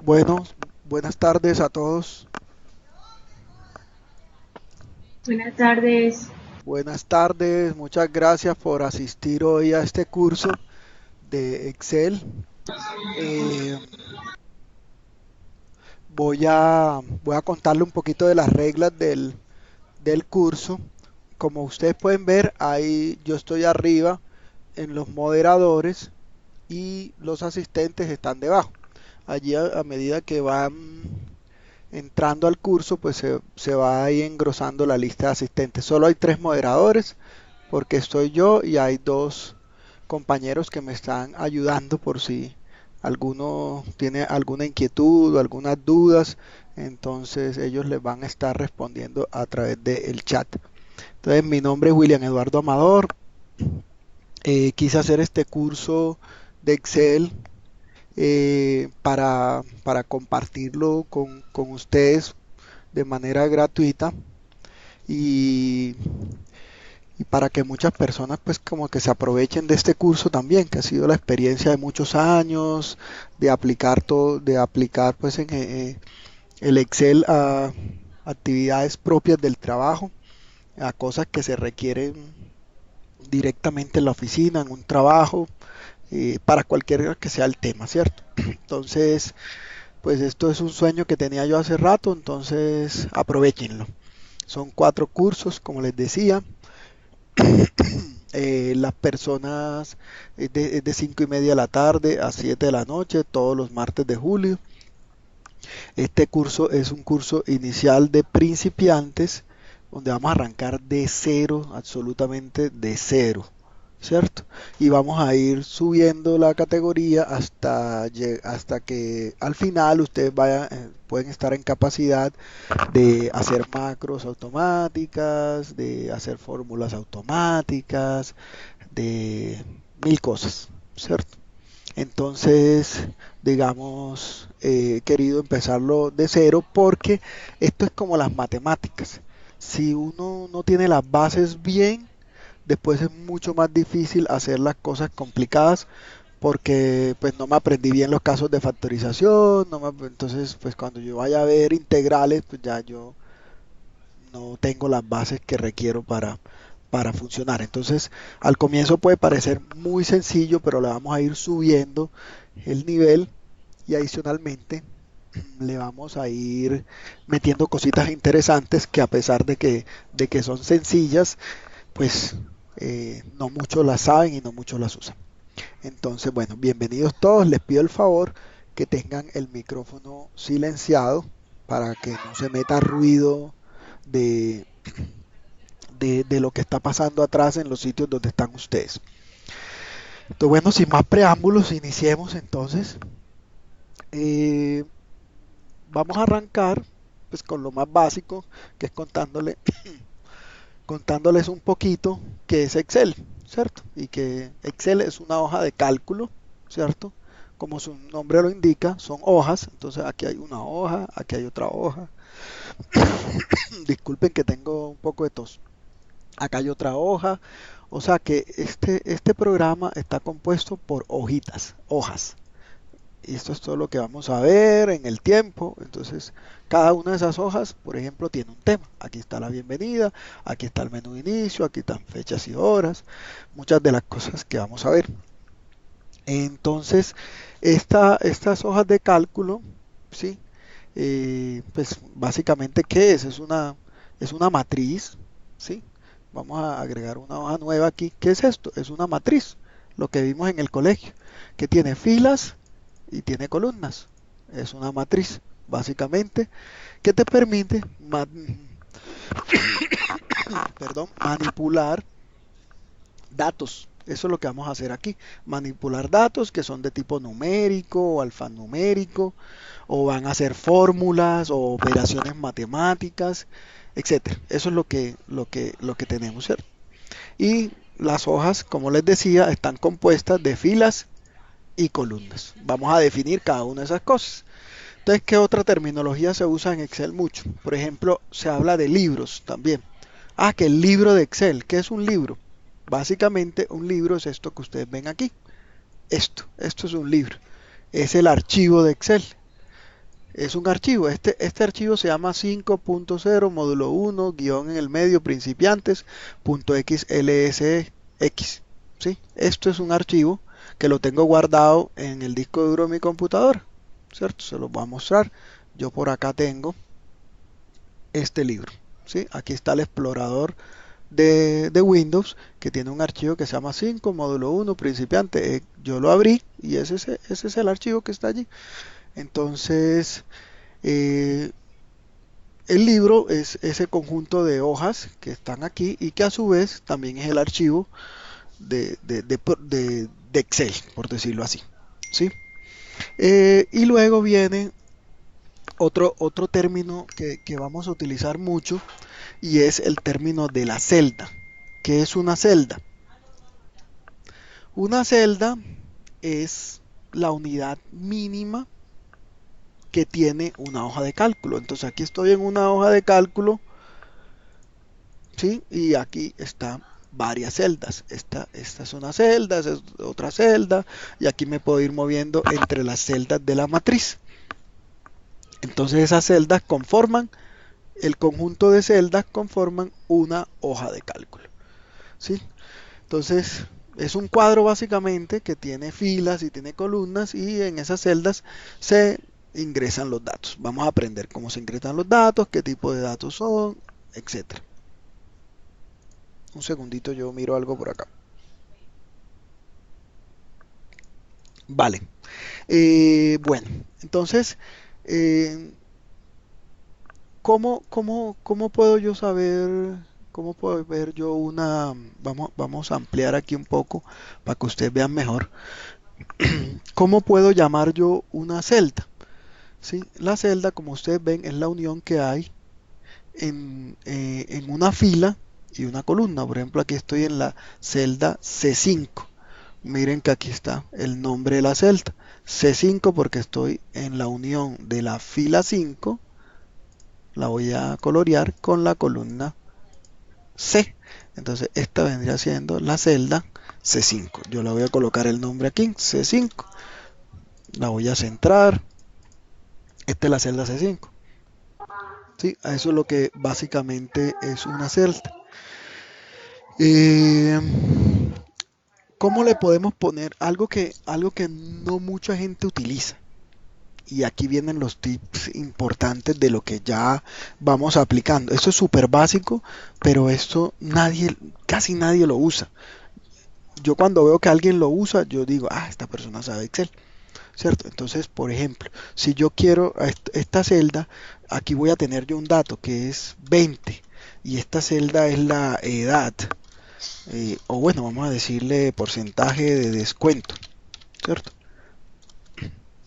Bueno, buenas tardes a todos. Buenas tardes. Buenas tardes, muchas gracias por asistir hoy a este curso de Excel. Eh, voy a contarle un poquito de las reglas del curso. Como ustedes pueden ver, ahí yo estoy arriba en los moderadores y los asistentes están debajo. Allí a medida que van entrando al curso, pues se va ahí engrosando la lista de asistentes. Solo hay tres moderadores porque estoy yo y hay dos compañeros que me están ayudando por si alguno tiene alguna inquietud o algunas dudas, entonces ellos les van a estar respondiendo a través del chat. Entonces mi nombre es William Eduardo Amador. Quise hacer este curso de Excel para compartirlo con ustedes de manera gratuita y y para que muchas personas pues como que se aprovechen de este curso también, que ha sido la experiencia de muchos años, de aplicar todo, de aplicar pues el Excel a actividades propias del trabajo, a cosas que se requieren directamente en la oficina, en un trabajo, para cualquier que sea el tema, ¿cierto? Entonces, pues esto es un sueño que tenía yo hace rato, entonces aprovechenlo. Son cuatro cursos, como les decía. Las personas es de 5:30 de la tarde a 7 de la noche, todos los martes de julio. Este curso es un curso inicial de principiantes, donde vamos a arrancar de cero, absolutamente de cero, ¿cierto? Y vamos a ir subiendo la categoría hasta que al final ustedes pueden estar en capacidad de hacer macros automáticas, de hacer fórmulas automáticas, de mil cosas, ¿cierto? Entonces, digamos, he querido empezarlo de cero porque esto es como las matemáticas. Si uno no tiene las bases bien, después es mucho más difícil hacer las cosas complicadas porque pues no me aprendí bien los casos de factorización, entonces pues cuando yo vaya a ver integrales, pues ya yo no tengo las bases que requiero para funcionar. Entonces, al comienzo puede parecer muy sencillo, pero le vamos a ir subiendo el nivel y adicionalmente le vamos a ir metiendo cositas interesantes que a pesar de que son sencillas, pues no muchos las saben y no muchos las usan. Entonces, bueno, bienvenidos todos. Les pido el favor que tengan el micrófono silenciado para que no se meta ruido de, de lo que está pasando atrás en los sitios donde están ustedes. Entonces, bueno, sin más preámbulos, iniciemos entonces. Eh, Vamos a arrancar pues con lo más básico, que es contándoles un poquito qué es Excel, ¿cierto? Y que Excel es una hoja de cálculo, ¿cierto? Como su nombre lo indica, son hojas, entonces aquí hay una hoja, aquí hay otra hoja. Disculpen que tengo un poco de tos. Acá hay otra hoja, o sea que este programa está compuesto por hojitas, hojas. Y esto es todo lo que vamos a ver en el tiempo. Entonces, cada una de esas hojas, por ejemplo, tiene un tema. Aquí está la bienvenida, aquí está el menú de inicio, aquí están fechas y horas, muchas de las cosas que vamos a ver. Entonces, estas hojas de cálculo, ¿sí? Pues básicamente, ¿qué es? Es una matriz, ¿sí? Vamos a agregar una hoja nueva aquí. ¿Qué es esto? Es una matriz, lo que vimos en el colegio, que tiene filas y tiene columnas. Es una matriz, básicamente, que te permite perdón, manipular datos. Eso es lo que vamos a hacer aquí. Manipular datos que son de tipo numérico o alfanumérico, o van a ser fórmulas o operaciones matemáticas, etcétera. Eso es lo que tenemos, ¿cierto? Y las hojas, como les decía, están compuestas de filas y columnas. Vamos a definir cada una de esas cosas. Entonces, ¿qué otra terminología se usa en Excel mucho? Por ejemplo, se habla de libros también. Ah, que el libro de Excel. ¿Qué es un libro? Básicamente, un libro es esto que ustedes ven aquí. Esto es un libro. Es el archivo de Excel. es un archivo. Este archivo se llama 5.0 módulo 1 guión en el medio principiantes.xlsx. ¿Sí? Esto es un archivo que lo tengo guardado en el disco duro de mi computadora, ¿cierto? Se los voy a mostrar. Yo por acá tengo este libro, ¿sí? Aquí está el explorador de Windows, que tiene un archivo que se llama 5 módulo 1 principiante. Yo lo abrí y ese es el archivo que está allí. Entonces, eh, el libro es ese conjunto de hojas que están aquí y que a su vez también es el archivo de Excel, por decirlo así, ¿sí? Y luego viene otro término que vamos a utilizar mucho, y es el término de la celda. ¿Qué es una celda? Una celda es la unidad mínima que tiene una hoja de cálculo. Entonces aquí estoy en una hoja de cálculo, ¿sí? Y aquí están varias celdas. Esta es una celda, esta es otra celda, y aquí me puedo ir moviendo entre las celdas de la matriz. Entonces esas celdas conforman, el conjunto de celdas conforman una hoja de cálculo, ¿sí? Entonces es un cuadro básicamente que tiene filas y tiene columnas, y en esas celdas se ingresan los datos. Vamos a aprender cómo se ingresan los datos, qué tipo de datos son, etcétera. Un segundito, yo miro algo por acá. Vale. Bueno, entonces, eh, ¿cómo puedo yo saber, cómo puedo ver yo una, vamos a ampliar aquí un poco para que ustedes vean mejor, cómo puedo llamar yo una celda? ¿Sí? La celda, como ustedes ven, es la unión que hay en una fila y una columna. Por ejemplo, aquí estoy en la celda C5. Miren que aquí está el nombre de la celda. C5 porque estoy en la unión de la fila 5. La voy a colorear con la columna C. Entonces esta vendría siendo la celda C5. Yo le voy a colocar el nombre aquí, C5. La voy a centrar. Esta es la celda C5. ¿Sí? Eso es lo que básicamente es una celda. Eh, ¿Cómo le podemos poner algo que no mucha gente utiliza? Y aquí vienen los tips importantes de lo que ya vamos aplicando. Esto es súper básico, pero esto casi nadie lo usa. Yo cuando veo que alguien lo usa, yo digo, esta persona sabe Excel, ¿cierto? Entonces, por ejemplo, si yo quiero esta celda, aquí voy a tener yo un dato que es 20, y esta celda es la edad, o bueno, vamos a decirle porcentaje de descuento, ¿cierto?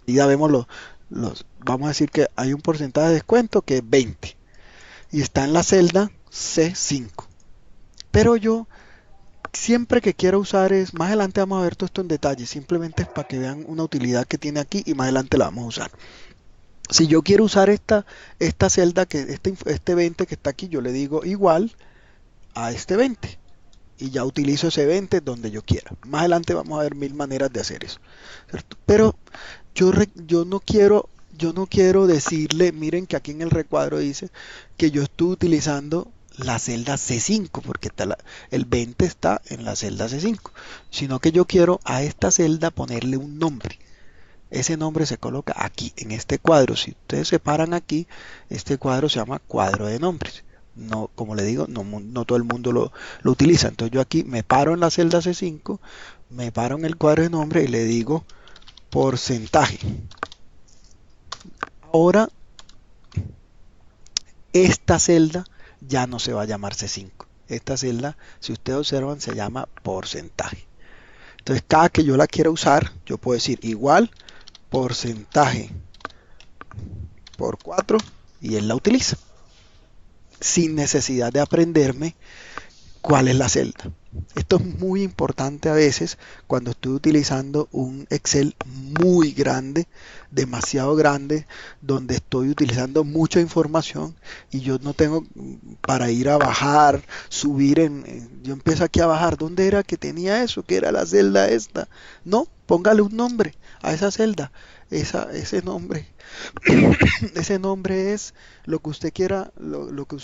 Y ya vemos vamos a decir que hay un porcentaje de descuento que es 20 y está en la celda C5. Pero yo siempre que quiero usar más adelante vamos a ver todo esto en detalle, simplemente es para que vean una utilidad que tiene aquí y más adelante la vamos a usar. Si yo quiero usar esta celda, este 20 que está aquí, yo le digo igual a este 20 y ya utilizo ese 20 donde yo quiera. Más adelante vamos a ver mil maneras de hacer eso, ¿cierto? Pero yo no quiero decirle, miren que aquí en el recuadro dice que yo estoy utilizando la celda C5 porque el 20 está en la celda C5, sino que yo quiero a esta celda ponerle un nombre. Ese nombre se coloca aquí en este cuadro. Si ustedes se paran aquí, este cuadro se llama cuadro de nombres. No, como le digo, no todo el mundo lo utiliza. Entonces yo aquí me paro en la celda C5, me paro en el cuadro de nombre y le digo porcentaje. Ahora esta celda ya no se va a llamar C5. Esta celda, si ustedes observan, se llama porcentaje. Entonces cada que yo la quiera usar, yo puedo decir igual porcentaje por 4 y él la utiliza sin necesidad de aprenderme cuál es la celda. Esto es muy importante a veces cuando estoy utilizando un Excel muy grande, demasiado grande, donde estoy utilizando mucha información y yo no tengo para ir a bajar, subir yo empiezo aquí a bajar, ¿dónde era que tenía eso? ¿Qué era la celda esta? No, póngale un nombre a esa celda, ese nombre. Ese nombre es lo que usted quiera, lo que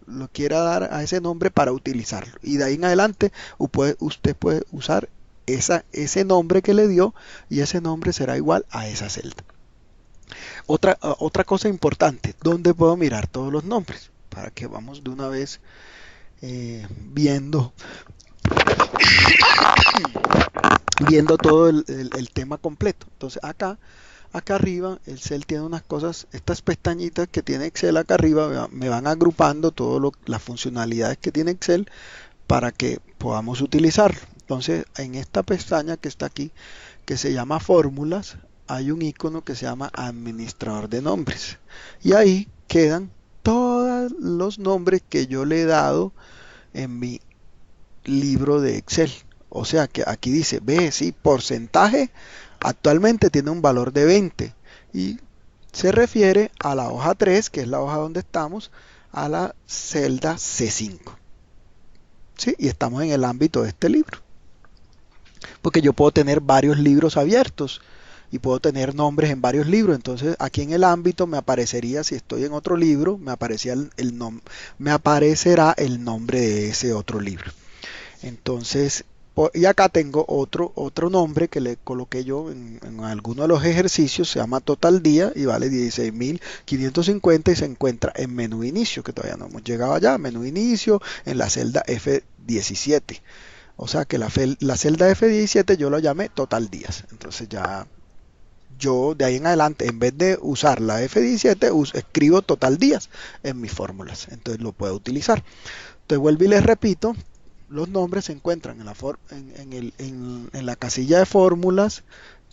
lo quiera dar a ese nombre para utilizarlo. Y de ahí en adelante usted puede usar ese nombre que le dio y ese nombre será igual a esa celda. Otra cosa importante, ¿dónde puedo mirar todos los nombres? Para que vamos de una vez viendo, viendo todo el tema completo. Entonces acá arriba el Excel tiene unas cosas, estas pestañitas que tiene Excel acá arriba me van agrupando todas las funcionalidades que tiene Excel para que podamos utilizarlo. Entonces en esta pestaña que está aquí, que se llama fórmulas, hay un icono que se llama administrador de nombres y ahí quedan todos los nombres que yo le he dado en mi libro de Excel. O sea que aquí dice, ve, sí, porcentaje actualmente tiene un valor de 20 y se refiere a la hoja 3, que es la hoja donde estamos, a la celda C5. ¿Sí? Y estamos en el ámbito de este libro. Porque yo puedo tener varios libros abiertos y puedo tener nombres en varios libros. Entonces aquí en el ámbito me aparecería, si estoy en otro libro, me aparecerá el nombre de ese otro libro. Entonces, y acá tengo otro nombre que le coloqué yo en alguno de los ejercicios, se llama Total Día y vale 16.550 y se encuentra en menú inicio, que todavía no hemos llegado allá, menú inicio, en la celda F17. O sea que la celda F17 yo lo llamé Total Días. Entonces ya yo de ahí en adelante, en vez de usar la F17, escribo Total Días en mis fórmulas. Entonces lo puedo utilizar. Entonces vuelvo y les repito, los nombres se encuentran en la casilla de fórmulas,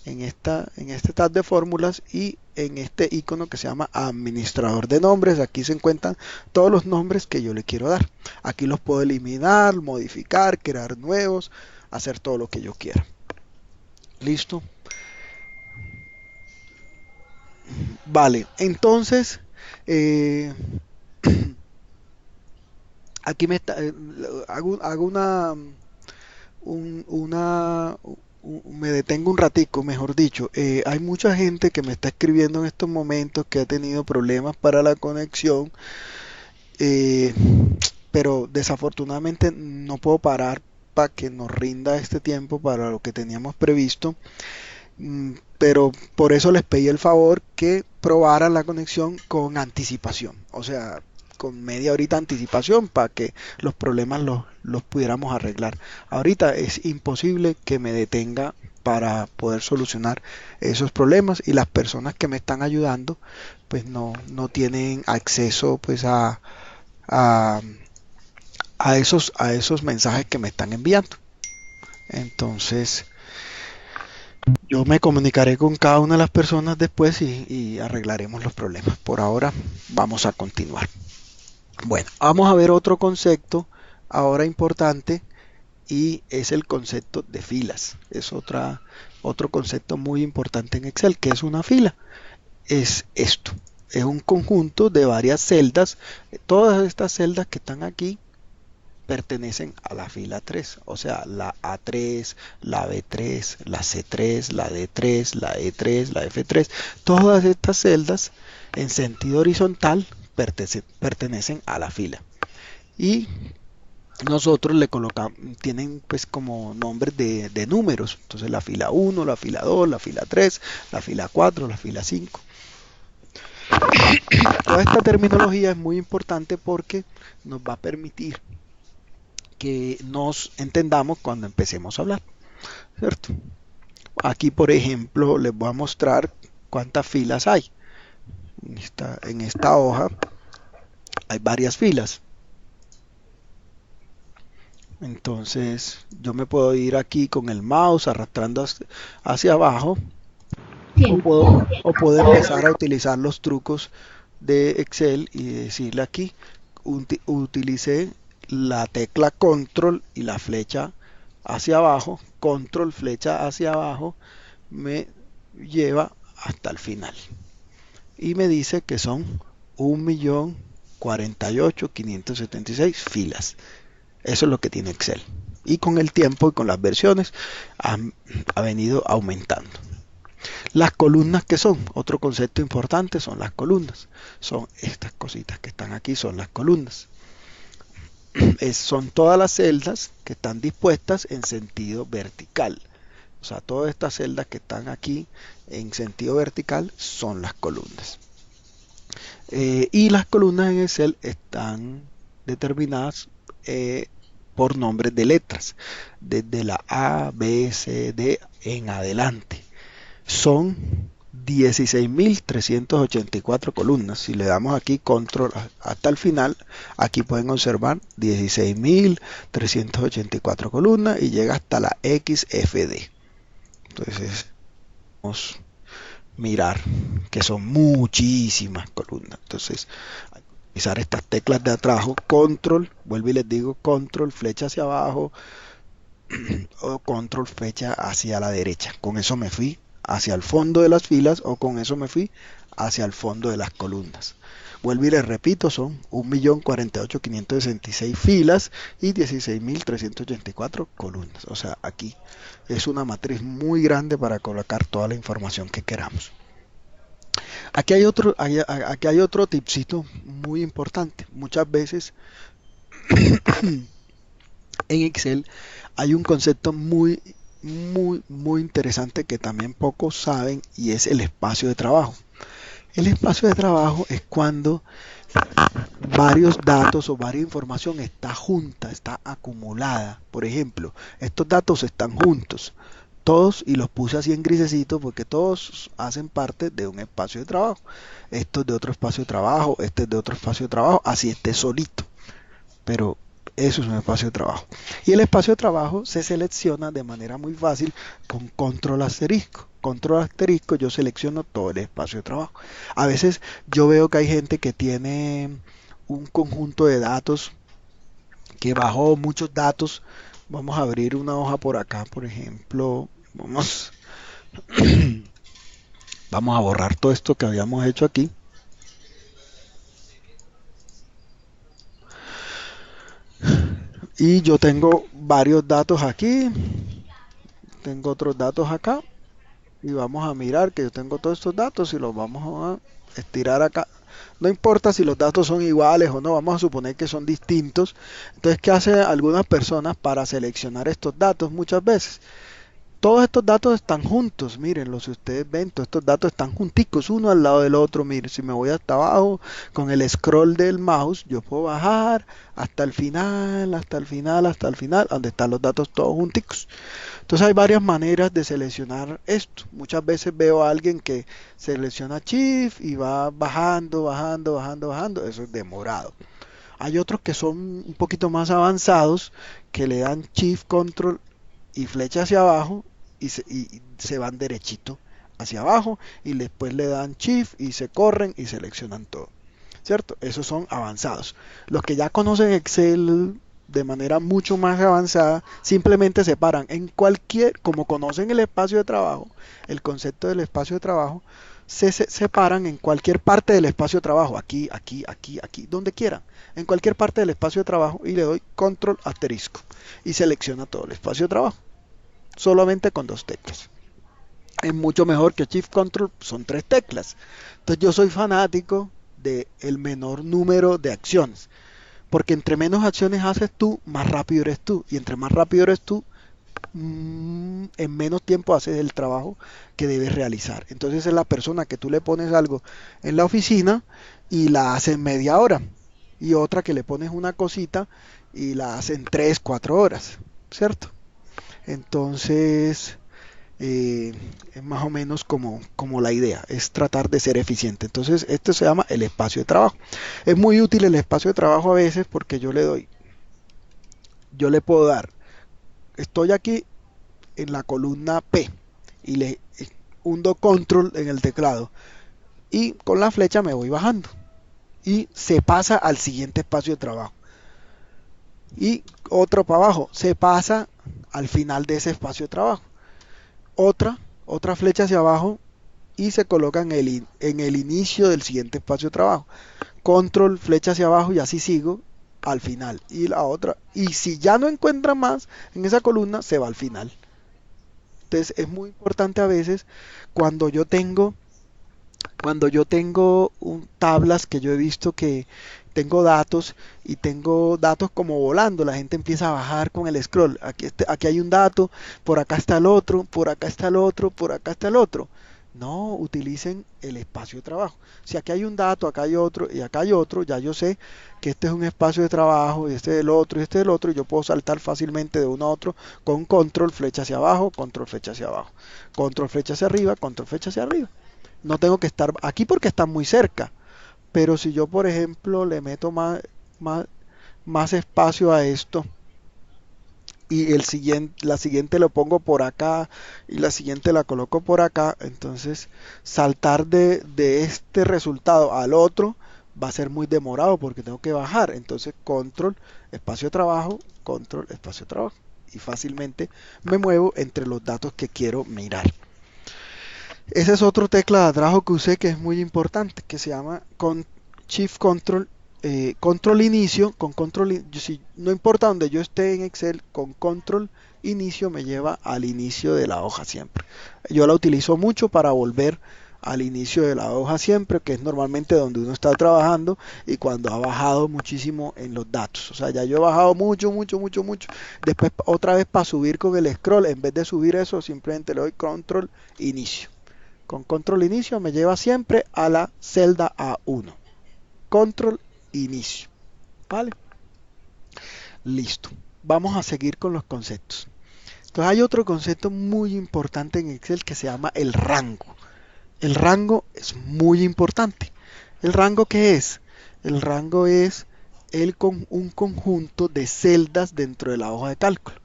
en este tab de fórmulas y en este icono que se llama administrador de nombres. Aquí se encuentran todos los nombres que yo le quiero dar. Aquí los puedo eliminar, modificar, crear nuevos, hacer todo lo que yo quiera. ¿Listo? Vale, entonces aquí hago me detengo un ratico, mejor dicho. Hay mucha gente que me está escribiendo en estos momentos que ha tenido problemas para la conexión, eh, pero desafortunadamente no puedo parar para que nos rinda este tiempo para lo que teníamos previsto. Pero por eso les pedí el favor que probaran la conexión con anticipación, o sea, con media horita de anticipación para que los problemas los pudiéramos arreglar. Ahorita es imposible que me detenga para poder solucionar esos problemas y las personas que me están ayudando pues no tienen acceso pues a, a esos mensajes que me están enviando. Entonces yo me comunicaré con cada una de las personas después y arreglaremos los problemas. Por ahora vamos a continuar. Bueno, vamos a ver otro concepto ahora importante y es el concepto de filas. Es otro concepto muy importante en Excel, que es una fila. Es esto. Es un conjunto de varias celdas. Todas estas celdas que están aquí pertenecen a la fila 3, o sea, la A3, la B3, la C3, la D3, la E3, la F3, todas estas celdas en sentido horizontal pertenecen a la fila. Y nosotros le colocamos, tienen pues como nombres de números, entonces la fila 1, la fila 2, la fila 3, la fila 4, la fila 5. Toda esta terminología es muy importante porque nos va a permitir que nos entendamos cuando empecemos a hablar, ¿cierto? Aquí, por ejemplo, les voy a mostrar cuántas filas hay. En esta hoja hay varias filas. Entonces, yo me puedo ir aquí con el mouse arrastrando hacia abajo o puedo empezar a utilizar los trucos de Excel y decirle aquí, utilice la tecla control y la flecha hacia abajo, control, flecha hacia abajo, me lleva hasta el final. Y me dice que son 1.048.576 filas. Eso es lo que tiene Excel. Y con el tiempo y con las versiones ha venido aumentando. Las columnas, que son otro concepto importante, son las columnas. Son estas cositas que están aquí, son las columnas. Son todas las celdas que están dispuestas en sentido vertical. O sea, todas estas celdas que están aquí en sentido vertical son las columnas. Y las columnas en Excel están determinadas por nombres de letras, desde la A, B, C, D en adelante. Son 16.384 columnas. Si le damos aquí control hasta el final, aquí pueden observar 16.384 columnas y llega hasta la XFD. Entonces, vamos a mirar que son muchísimas columnas. Entonces, hay que utilizar estas teclas de atrás, control, vuelvo y les digo, control, flecha hacia abajo o control, flecha hacia la derecha. Con eso me fui hacia el fondo de las filas o con eso me fui hacia el fondo de las columnas. Vuelvo y les repito, son 1.048.566 filas y 16.384 columnas. O sea, aquí es una matriz muy grande para colocar toda la información que queramos. Aquí hay otro tipcito muy importante. Muchas veces en Excel hay un concepto muy interesante que también pocos saben, y es el espacio de trabajo. El espacio de trabajo es cuando varios datos o varias información está junta, está acumulada. Por ejemplo, estos datos están juntos, todos, y los puse así en grisecito porque todos hacen parte de un espacio de trabajo. Esto es de otro espacio de trabajo, este es de otro espacio de trabajo, así esté solito. Pero eso es un espacio de trabajo. Y el espacio de trabajo se selecciona de manera muy fácil con control asterisco. Control asterisco, yo selecciono todo el espacio de trabajo. A veces yo veo que hay gente que tiene un conjunto de datos, que bajó muchos datos. Vamos a abrir una hoja por acá, por ejemplo. Vamos a borrar todo esto que habíamos hecho aquí. Y yo tengo varios datos aquí. Tengo otros datos acá. Y vamos a mirar que yo tengo todos estos datos y los vamos a estirar acá. No importa si los datos son iguales o no, vamos a suponer que son distintos. Entonces, ¿qué hacen algunas personas para seleccionar estos datos? Muchas veces todos estos datos están juntos, mírenlo, si ustedes ven, todos estos datos están junticos, uno al lado del otro. Miren, si me voy hasta abajo con el scroll del mouse, yo puedo bajar hasta el final, hasta el final, hasta el final, donde están los datos todos junticos. Entonces hay varias maneras de seleccionar esto. Muchas veces veo a alguien que selecciona Shift y va bajando, bajando, bajando, bajando. Eso es demorado. Hay otros que son un poquito más avanzados, que le dan Shift, Control y flecha hacia abajo y se van derechito hacia abajo, y después le dan Shift y se corren y seleccionan todo. ¿Cierto? Esos son avanzados. Los que ya conocen Excel de manera mucho más avanzada, simplemente se paran en cualquier, como conocen el espacio de trabajo, el concepto del espacio de trabajo, se paran en cualquier parte del espacio de trabajo, aquí, aquí, aquí, aquí, donde quieran, en cualquier parte del espacio de trabajo, y le doy control asterisco y selecciona todo el espacio de trabajo, solamente con dos teclas. Es mucho mejor que Shift Control, son tres teclas. Entonces yo soy fanático del menor número de acciones, porque entre menos acciones haces tú, más rápido eres tú, y entre más rápido eres tú, en menos tiempo haces el trabajo que debes realizar. Entonces es la persona que tú le pones algo en la oficina y la hace en media hora, y otra que le pones una cosita y la hace en 3, 4 horas, ¿cierto? Entonces, es más o menos como la idea, es tratar de ser eficiente. Entonces, esto se llama el espacio de trabajo. Es muy útil el espacio de trabajo a veces porque yo le puedo dar, estoy aquí en la columna P y le hundo control en el teclado y con la flecha me voy bajando y se pasa al siguiente espacio de trabajo, y otro para abajo, se pasa al final de ese espacio de trabajo. Otra otra flecha hacia abajo y se coloca en el inicio del siguiente espacio de trabajo. Control, flecha hacia abajo y así sigo al final. Y la otra, y si ya no encuentra más en esa columna, se va al final. Entonces es muy importante a veces cuando yo tengo tablas que yo he visto que tengo datos y tengo datos como volando, la gente empieza a bajar con el scroll. Aquí hay un dato, por acá está el otro, por acá está el otro, por acá está el otro. No, utilicen el espacio de trabajo. Si aquí hay un dato, acá hay otro y acá hay otro, ya yo sé que este es un espacio de trabajo y este es el otro y este es el otro y yo puedo saltar fácilmente de uno a otro con control, flecha hacia abajo, control, flecha hacia abajo, control, flecha hacia arriba, control, flecha hacia arriba. No tengo que estar aquí porque están muy cerca, pero si yo, por ejemplo, le meto más, más espacio a esto y la siguiente lo pongo por acá y la siguiente la coloco por acá, entonces saltar de este resultado al otro va a ser muy demorado porque tengo que bajar. Entonces, control, espacio de trabajo, control, espacio de trabajo. Y fácilmente me muevo entre los datos que quiero mirar. Ese es otro tecla de atrajo que usé que es muy importante, que se llama Shift Control, Control Inicio. Con Control, si, no importa donde yo esté en Excel, con Control Inicio me lleva al inicio de la hoja siempre. Yo la utilizo mucho para volver al inicio de la hoja siempre, que es normalmente donde uno está trabajando y cuando ha bajado muchísimo en los datos. O sea, ya yo he bajado mucho, mucho, mucho, mucho. Después otra vez para subir con el scroll, en vez de subir eso, simplemente le doy Control Inicio. Con control inicio me lleva siempre a la celda A1. Control inicio. ¿Vale? Listo. Vamos a seguir con los conceptos. Entonces hay otro concepto muy importante en Excel que se llama el rango. El rango es muy importante. ¿El rango qué es? El rango es un conjunto de celdas dentro de la hoja de cálculo.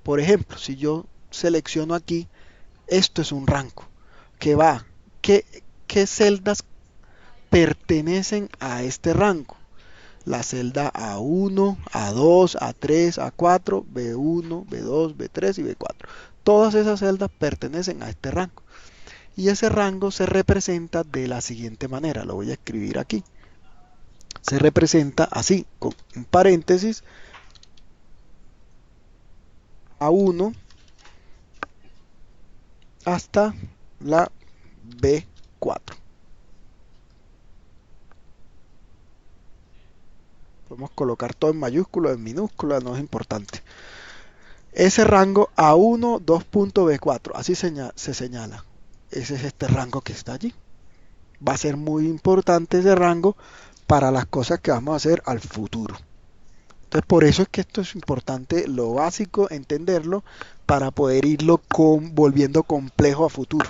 Por ejemplo, si yo selecciono aquí, esto es un rango que va, ¿qué, qué celdas pertenecen a este rango? La celda A1, A2, A3, A4, B1, B2, B3 y B4. Todas esas celdas pertenecen a este rango. Y ese rango se representa de la siguiente manera. Lo voy a escribir aquí. Se representa así, con un paréntesis, A1 hasta la B4. Podemos colocar todo en mayúsculas, en minúsculas, no es importante. Ese rango A1, 2.B4, así se señala. Ese es este rango que está allí. Va a ser muy importante ese rango para las cosas que vamos a hacer al futuro. Entonces, por eso es que esto es importante, lo básico, entenderlo, para poder irlo volviendo complejo a futuro.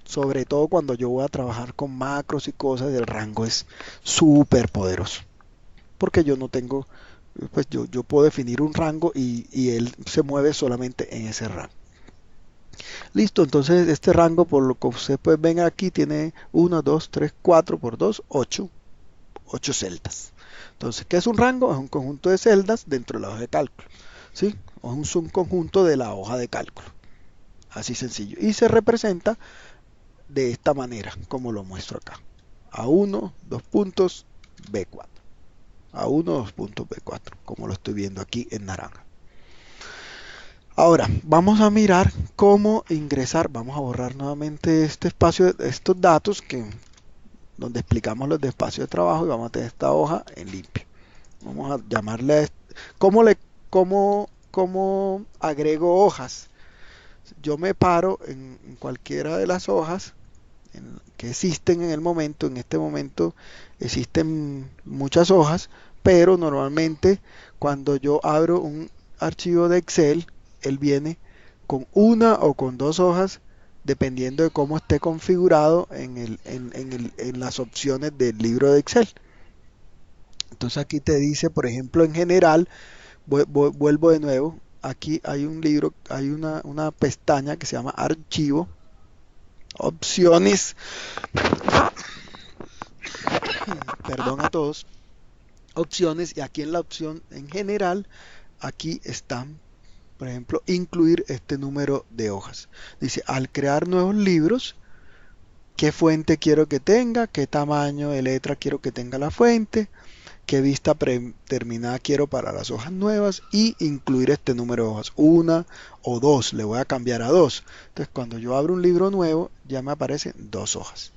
Sobre todo cuando yo voy a trabajar con macros y cosas, el rango es súper poderoso. Porque yo no tengo, pues yo puedo definir un rango y él se mueve solamente en ese rango. Listo, entonces este rango, por lo que ustedes pueden ver aquí, tiene 1, 2, 3, 4 por 2, 8 celdas. Entonces, ¿qué es un rango? Es un conjunto de celdas dentro de la hoja de cálculo. ¿Sí? O es un subconjunto de la hoja de cálculo. Así sencillo. Y se representa de esta manera, como lo muestro acá. A1, 2 puntos, B4. A1, 2 puntos, B4, como lo estoy viendo aquí en naranja. Ahora, vamos a mirar cómo ingresar. Vamos a borrar nuevamente este espacio, estos datos donde explicamos los de espacio de trabajo y vamos a tener esta hoja en limpio. Vamos a llamarle a ¿cómo agrego hojas? Yo me paro en cualquiera de las hojas que existen en el momento. En este momento existen muchas hojas, pero normalmente cuando yo abro un archivo de Excel, él viene con una o con dos hojas, dependiendo de cómo esté configurado en las opciones del libro de Excel. Entonces aquí te dice, por ejemplo, en general, vuelvo de nuevo, aquí hay un libro, hay una pestaña que se llama Archivo, Opciones, perdón a todos, Opciones, y aquí en la opción en general, aquí están Por ejemplo, incluir este número de hojas. Dice, al crear nuevos libros, qué fuente quiero que tenga, qué tamaño de letra quiero que tenga la fuente, qué vista predeterminada quiero para las hojas nuevas y incluir este número de hojas, una o dos, le voy a cambiar a dos. Entonces cuando yo abro un libro nuevo ya me aparecen dos hojas.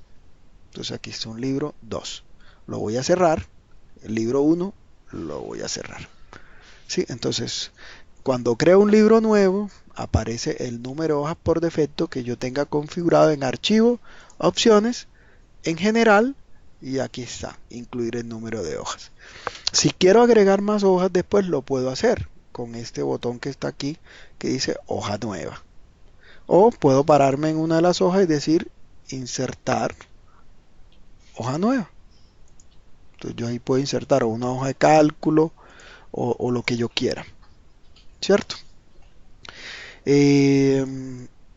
Entonces aquí está un libro 2. Lo voy a cerrar, el libro 1 lo voy a cerrar. ¿Sí? Entonces cuando creo un libro nuevo aparece el número de hojas por defecto que yo tenga configurado en archivo, opciones, en general, y aquí está, incluir el número de hojas. Si quiero agregar más hojas después lo puedo hacer con este botón que está aquí que dice hoja nueva. O puedo pararme en una de las hojas y decir insertar hoja nueva. Entonces yo ahí puedo insertar una hoja de cálculo o lo que yo quiera. ¿Cierto?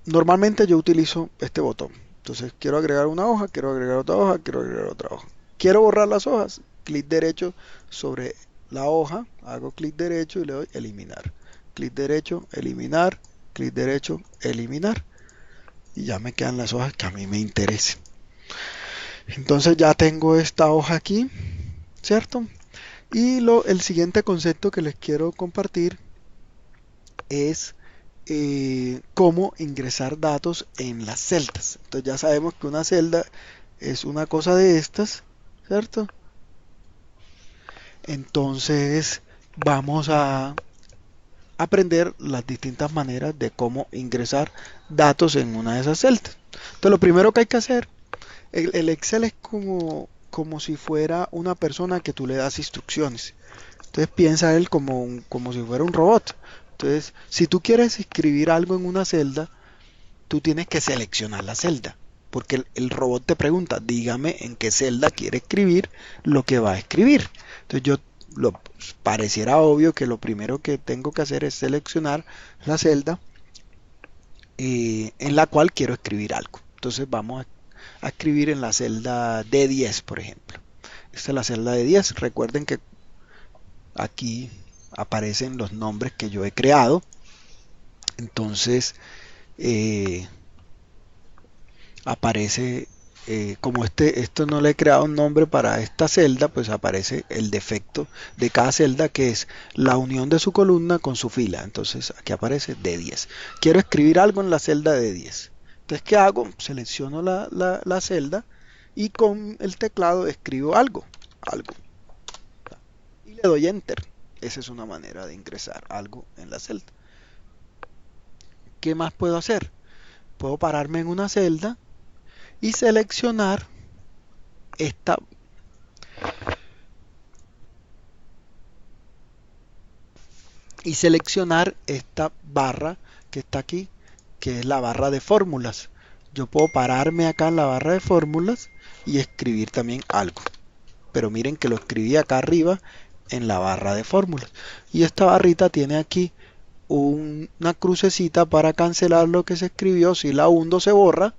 Normalmente yo utilizo este botón. Entonces quiero agregar una hoja, quiero agregar otra hoja, quiero agregar otra hoja. Quiero borrar las hojas, clic derecho sobre la hoja, hago clic derecho y le doy eliminar. Clic derecho, eliminar, clic derecho, eliminar. Y ya me quedan las hojas que a mí me interesen. Entonces ya tengo esta hoja aquí, ¿cierto? Y el siguiente concepto que les quiero compartir es cómo ingresar datos en las celdas. Entonces ya sabemos que una celda es una cosa de estas, ¿cierto? Entonces vamos a aprender las distintas maneras de cómo ingresar datos en una de esas celdas. Entonces lo primero que hay que hacer, el Excel es como si fuera una persona que tú le das instrucciones. Entonces piensa él como si fuera un robot. Entonces, si tú quieres escribir algo en una celda, tú tienes que seleccionar la celda. Porque el robot te pregunta, dígame en qué celda quiere escribir lo que va a escribir. Entonces pareciera obvio que lo primero que tengo que hacer es seleccionar la celda en la cual quiero escribir algo. Entonces vamos a escribir en la celda D10, por ejemplo. Esta es la celda de 10. Recuerden que aquí aparecen los nombres que yo he creado. Entonces aparece como esto no le he creado un nombre para esta celda, pues aparece el defecto de cada celda, que es la unión de su columna con su fila. Entonces aquí aparece D10. Quiero escribir algo en la celda D10. Entonces, ¿qué hago? Selecciono la celda y con el teclado escribo algo y le doy enter. Esa es una manera de ingresar algo en la celda. ¿Qué más puedo hacer? Puedo pararme en una celda y seleccionar esta barra que está aquí, que es la barra de fórmulas. Yo puedo pararme acá en la barra de fórmulas y escribir también algo. Pero miren que lo escribí acá arriba en la barra de fórmulas. Y esta barrita tiene aquí una crucecita para cancelar lo que se escribió. Si la hundo se borra,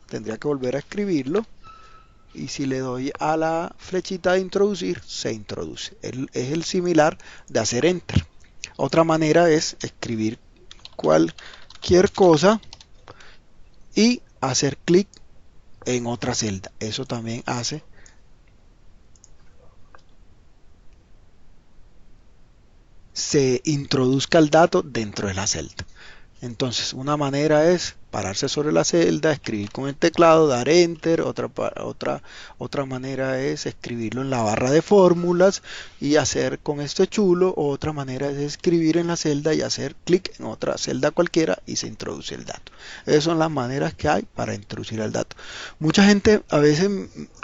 tendría que volver a escribirlo. Y si le doy a la flechita de introducir, se introduce. Es el similar de hacer enter. Otra manera es escribir cualquier cosa y hacer clic en otra celda. Eso también hace se introduzca el dato dentro de la celda. Entonces, una manera es pararse sobre la celda, escribir con el teclado, dar enter. Otra manera es escribirlo en la barra de fórmulas y hacer con este chulo. Otra manera es escribir en la celda y hacer clic en otra celda cualquiera y se introduce el dato. Esas son las maneras que hay para introducir el dato. Mucha gente a veces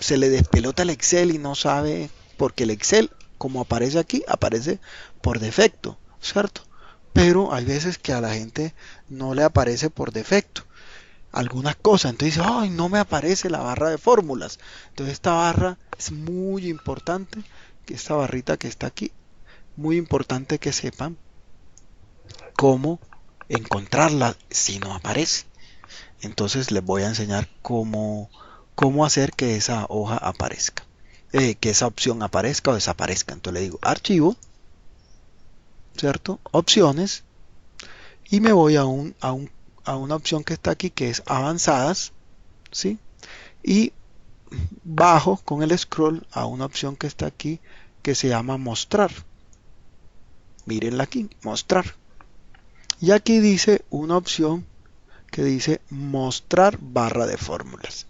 se le despelota el Excel y no sabe, porque el Excel, como aparece aquí, aparece por defecto, ¿cierto? Pero hay veces que a la gente no le aparece por defecto algunas cosas. Entonces dice, ay, no me aparece la barra de fórmulas. Entonces esta barra es muy importante, que esta barrita que está aquí, muy importante que sepan cómo encontrarla si no aparece. Entonces les voy a enseñar cómo hacer que esa hoja aparezca, que esa opción aparezca o desaparezca. Entonces le digo archivo, ¿cierto? Opciones, y me voy a una opción que está aquí que es avanzadas, ¿sí? Y bajo con el scroll a una opción que está aquí que se llama mostrar. Mírenla aquí, mostrar. Y aquí dice una opción que dice mostrar barra de fórmulas.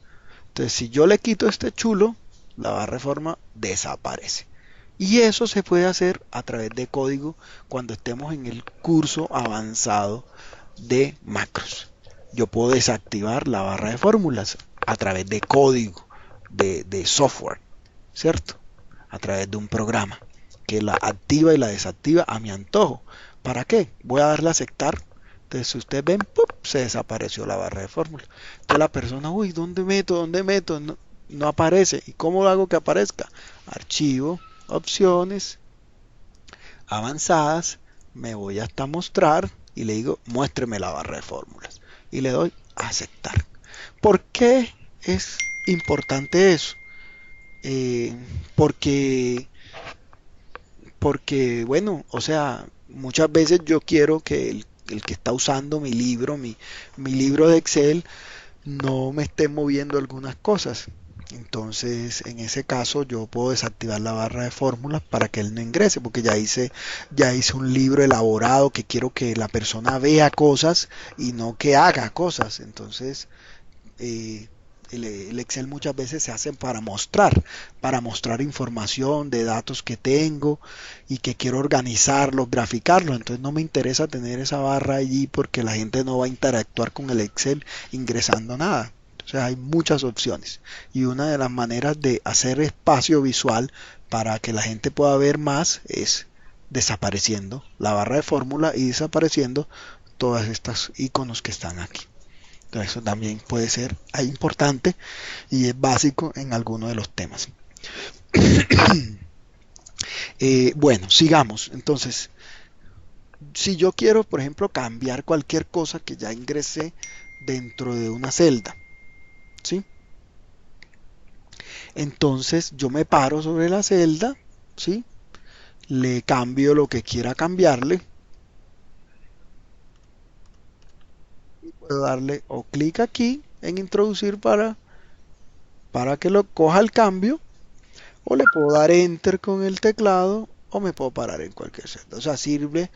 Entonces, si yo le quito este chulo, la barra de fórmula desaparece. Y eso se puede hacer a través de código cuando estemos en el curso avanzado de macros. Yo puedo desactivar la barra de fórmulas a través de código, de software, ¿cierto? A través de un programa que la activa y la desactiva a mi antojo. ¿Para qué? Voy a darle a aceptar. Entonces, si ustedes ven, ¡pup!, se desapareció la barra de fórmula. Entonces la persona, uy, ¿dónde meto? ¿Dónde meto? No, no aparece. ¿Y cómo hago que aparezca? Archivo, opciones, avanzadas, me voy hasta mostrar y le digo, muéstreme la barra de fórmulas. Y le doy a aceptar. ¿Por qué es importante eso? Eh, porque bueno, o sea, muchas veces yo quiero que el que está usando mi libro, mi libro de Excel, no me esté moviendo algunas cosas. Entonces, en ese caso, yo puedo desactivar la barra de fórmulas para que él no ingrese, porque ya hice un libro elaborado que quiero que la persona vea cosas y no que haga cosas. Entonces, eh, el Excel muchas veces se hace para mostrar información de datos que tengo y que quiero organizarlos, graficarlos. Entonces no me interesa tener esa barra allí porque la gente no va a interactuar con el Excel ingresando nada. O sea, hay muchas opciones y una de las maneras de hacer espacio visual para que la gente pueda ver más es desapareciendo la barra de fórmula y desapareciendo todas estas iconos que están aquí. Entonces, eso también puede ser importante y es básico en alguno de los temas. Bueno, sigamos. Entonces, si yo quiero, por ejemplo, cambiar cualquier cosa que ya ingresé dentro de una celda, ¿sí? Entonces yo me paro sobre la celda, ¿sí? Le cambio lo que quiera cambiarle y puedo darle o clic aquí en introducir para que lo coja el cambio. O le puedo dar enter con el teclado o me puedo parar en cualquier celda. O sea, sirve,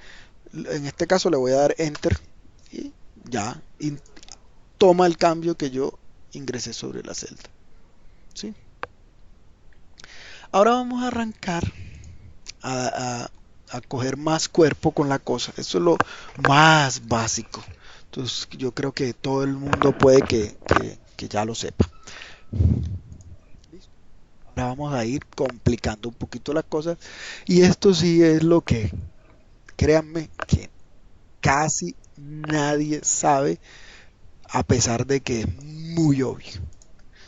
en este caso le voy a dar enter y ya toma el cambio que yo ingresé sobre la celda. ¿Sí? Ahora vamos a arrancar a coger más cuerpo con la cosa. Eso es lo más básico. Entonces yo creo que todo el mundo puede que ya lo sepa. Ahora vamos a ir complicando un poquito las cosas. Y esto sí es lo que, créanme, que casi nadie sabe, a pesar de que es muy obvio.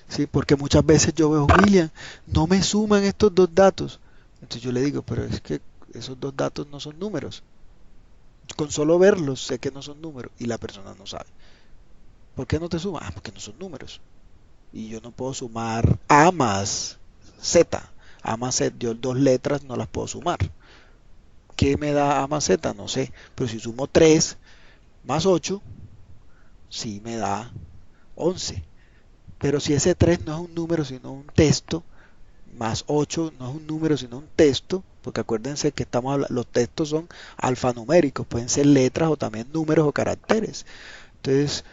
¿Sí? Porque muchas veces yo veo, William, no me suman estos dos datos. Entonces yo le digo, pero es que esos dos datos no son números. Con solo verlos sé que no son números y la persona no sabe. ¿Por qué no te suma? Ah, porque no son números. Y yo no puedo sumar A más Z. A más Z, yo dos letras no las puedo sumar. ¿Qué me da A más Z? No sé. Pero si sumo 3 más 8 sí me da 11. Pero si ese 3 no es un número, sino un texto, más 8 no es un número, sino un texto, porque acuérdense que estamos hablando, los textos son alfanuméricos, pueden ser letras o también números o caracteres. Entonces,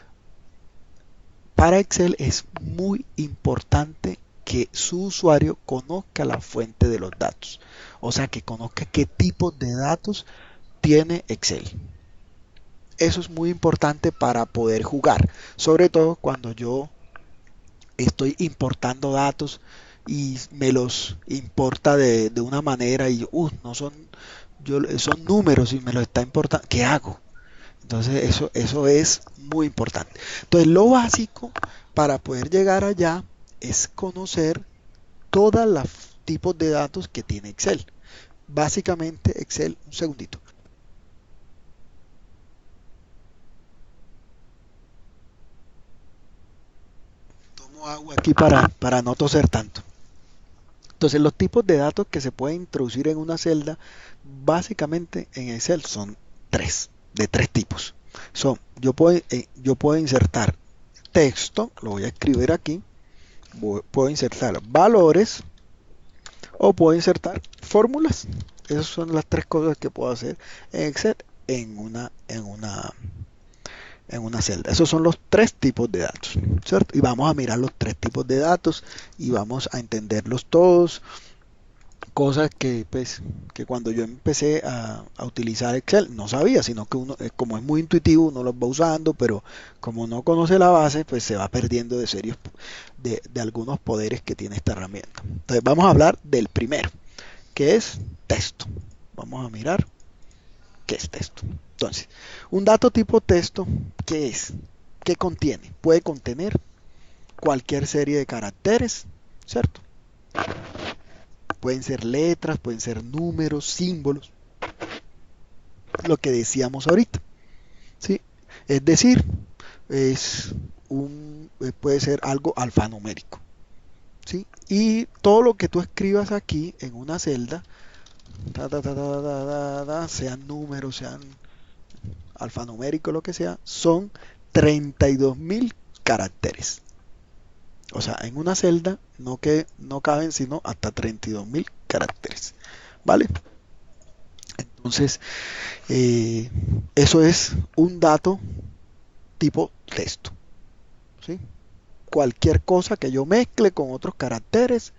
para Excel es muy importante que su usuario conozca la fuente de los datos, o sea, que conozca qué tipo de datos tiene Excel. Eso es muy importante para poder jugar, sobre todo cuando yo estoy importando datos y me los importa de una manera y no son, son números y me los está importando, ¿qué hago? Entonces eso es muy importante. Entonces lo básico para poder llegar allá es conocer todos los tipos de datos que tiene Excel. Básicamente Excel, un segundito. Tomo agua aquí para no toser tanto. Entonces los tipos de datos que se pueden introducir en una celda, básicamente en Excel son tres, de tres tipos. Yo puedo insertar texto, lo voy a escribir aquí, puedo insertar valores o puedo insertar fórmulas. Esas son las tres cosas que puedo hacer en Excel en una celda. Esos son los tres tipos de datos, ¿cierto? Y vamos a mirar los tres tipos de datos y vamos a entenderlos todos. Cosas que, pues, que cuando yo empecé a utilizar Excel no sabía, sino que uno, como es muy intuitivo, uno los va usando, pero como no conoce la base, pues se va perdiendo de algunos poderes que tiene esta herramienta. Entonces vamos a hablar del primero, que es texto. Vamos a mirar qué es texto. Entonces, un dato tipo texto, ¿qué es? ¿Qué contiene? Puede contener cualquier serie de caracteres, ¿cierto? Pueden ser letras, pueden ser números, símbolos, lo que decíamos ahorita, ¿sí? Es decir, puede ser algo alfanumérico, ¿sí? Y todo lo que tú escribas aquí en una celda, sean números, sean alfanuméricos, lo que sea, son 32.000 caracteres. O sea, en una celda no caben sino hasta 32.000 caracteres. ¿Vale? Entonces, eso es un dato tipo texto. ¿Sí? Cualquier cosa que yo mezcle con otros caracteres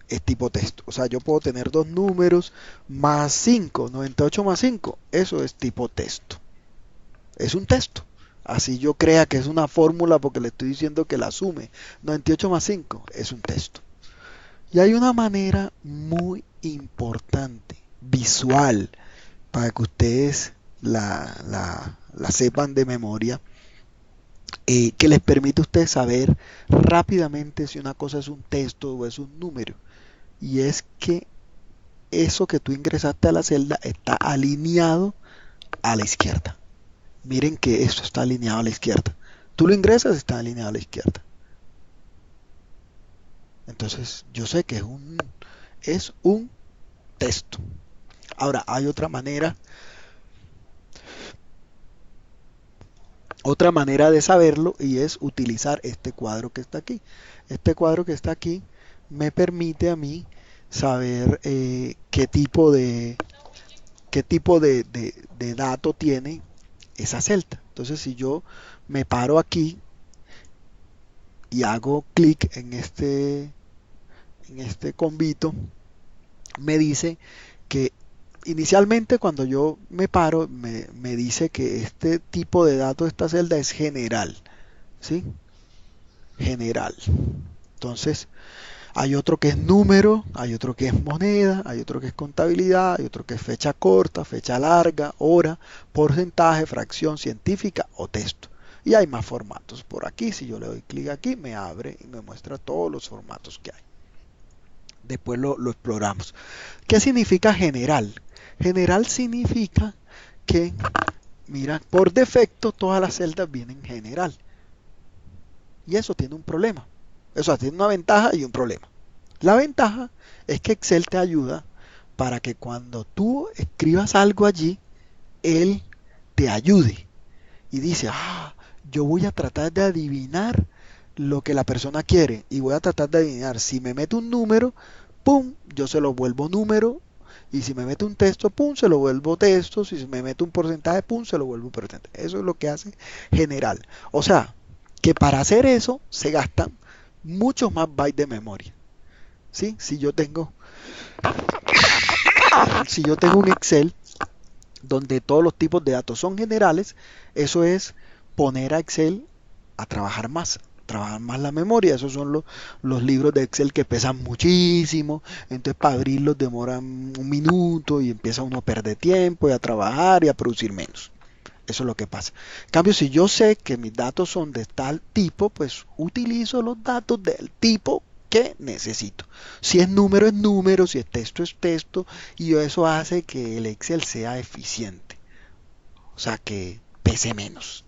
es tipo texto. O sea, yo puedo tener dos números más 5, 98 más 5. Eso es tipo texto. Es un texto. Así yo crea que es una fórmula porque le estoy diciendo que la sume. 98 más 5 es un texto. Y hay una manera muy importante, visual, para que ustedes la sepan de memoria, que les permite a ustedes saber rápidamente si una cosa es un texto o es un número. Y es que eso que tú ingresaste a la celda está alineado a la izquierda. Miren que esto está alineado a la izquierda. Tú lo ingresas, está alineado a la izquierda. Entonces, yo sé que es un texto. Ahora, hay otra manera de saberlo y es utilizar este cuadro que está aquí. Este cuadro que está aquí me permite a mí saber qué tipo de dato tiene esa celda. Entonces, si yo me paro aquí y hago clic en este convito, me dice que inicialmente cuando yo me paro, me dice que este tipo de datos de esta celda es general, ¿sí? General. Entonces, hay otro que es número, hay otro que es moneda, hay otro que es contabilidad, hay otro que es fecha corta, fecha larga, hora, porcentaje, fracción científica o texto. Y hay más formatos por aquí. Si yo le doy clic aquí, me abre y me muestra todos los formatos que hay. Después lo exploramos. ¿Qué significa general? General significa que, mira, por defecto todas las celdas vienen general. Y eso tiene un problema. Eso tiene una ventaja y un problema. La ventaja es que Excel te ayuda para que cuando tú escribas algo allí, él te ayude. Y dice, yo voy a tratar de adivinar lo que la persona quiere. Y voy a tratar de adivinar. Si me mete un número, pum, yo se lo vuelvo número. Y si me mete un texto, pum, se lo vuelvo texto. Si me mete un porcentaje, pum, se lo vuelvo porcentaje. Eso es lo que hace general. O sea, que para hacer eso se gastan muchos más bytes de memoria. ¿Sí? Si yo tengo un Excel donde todos los tipos de datos son generales, eso es poner a Excel a trabajar más la memoria. Esos son los libros de Excel que pesan muchísimo, entonces para abrirlos demoran un minuto y empieza uno a perder tiempo y a trabajar y a producir menos. Eso es lo que pasa. En cambio, si yo sé que mis datos son de tal tipo, pues utilizo los datos del tipo que necesito. Si es número, si es texto, y eso hace que el Excel sea eficiente. O sea, que pese menos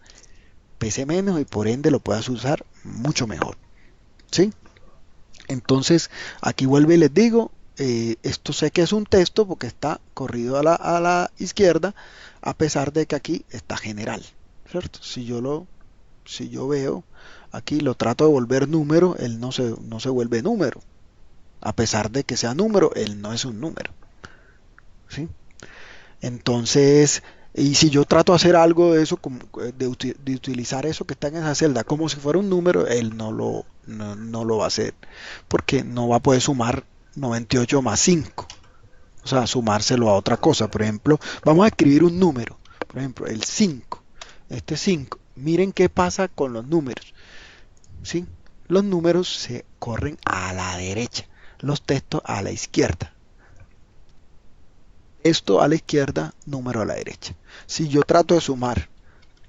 y por ende lo puedas usar mucho mejor. ¿Sí? Entonces, aquí vuelvo y les digo, esto sé que es un texto porque está corrido a la izquierda, a pesar de que aquí está general. ¿cierto? Si yo veo aquí, lo trato de volver número, él no se vuelve número. A pesar de que sea número, él no es un número, ¿sí? Entonces, y si yo trato de hacer algo de eso, de utilizar eso que está en esa celda como si fuera un número, él no lo va a hacer, porque no va a poder sumar 98 más 5, o sea, sumárselo a otra cosa. Por ejemplo, vamos a escribir un número, por ejemplo, el 5, este 5. Miren qué pasa con los números, ¿sí? Los números se corren a la derecha, los textos a la izquierda. Esto a la izquierda, número a la derecha. Si yo trato de sumar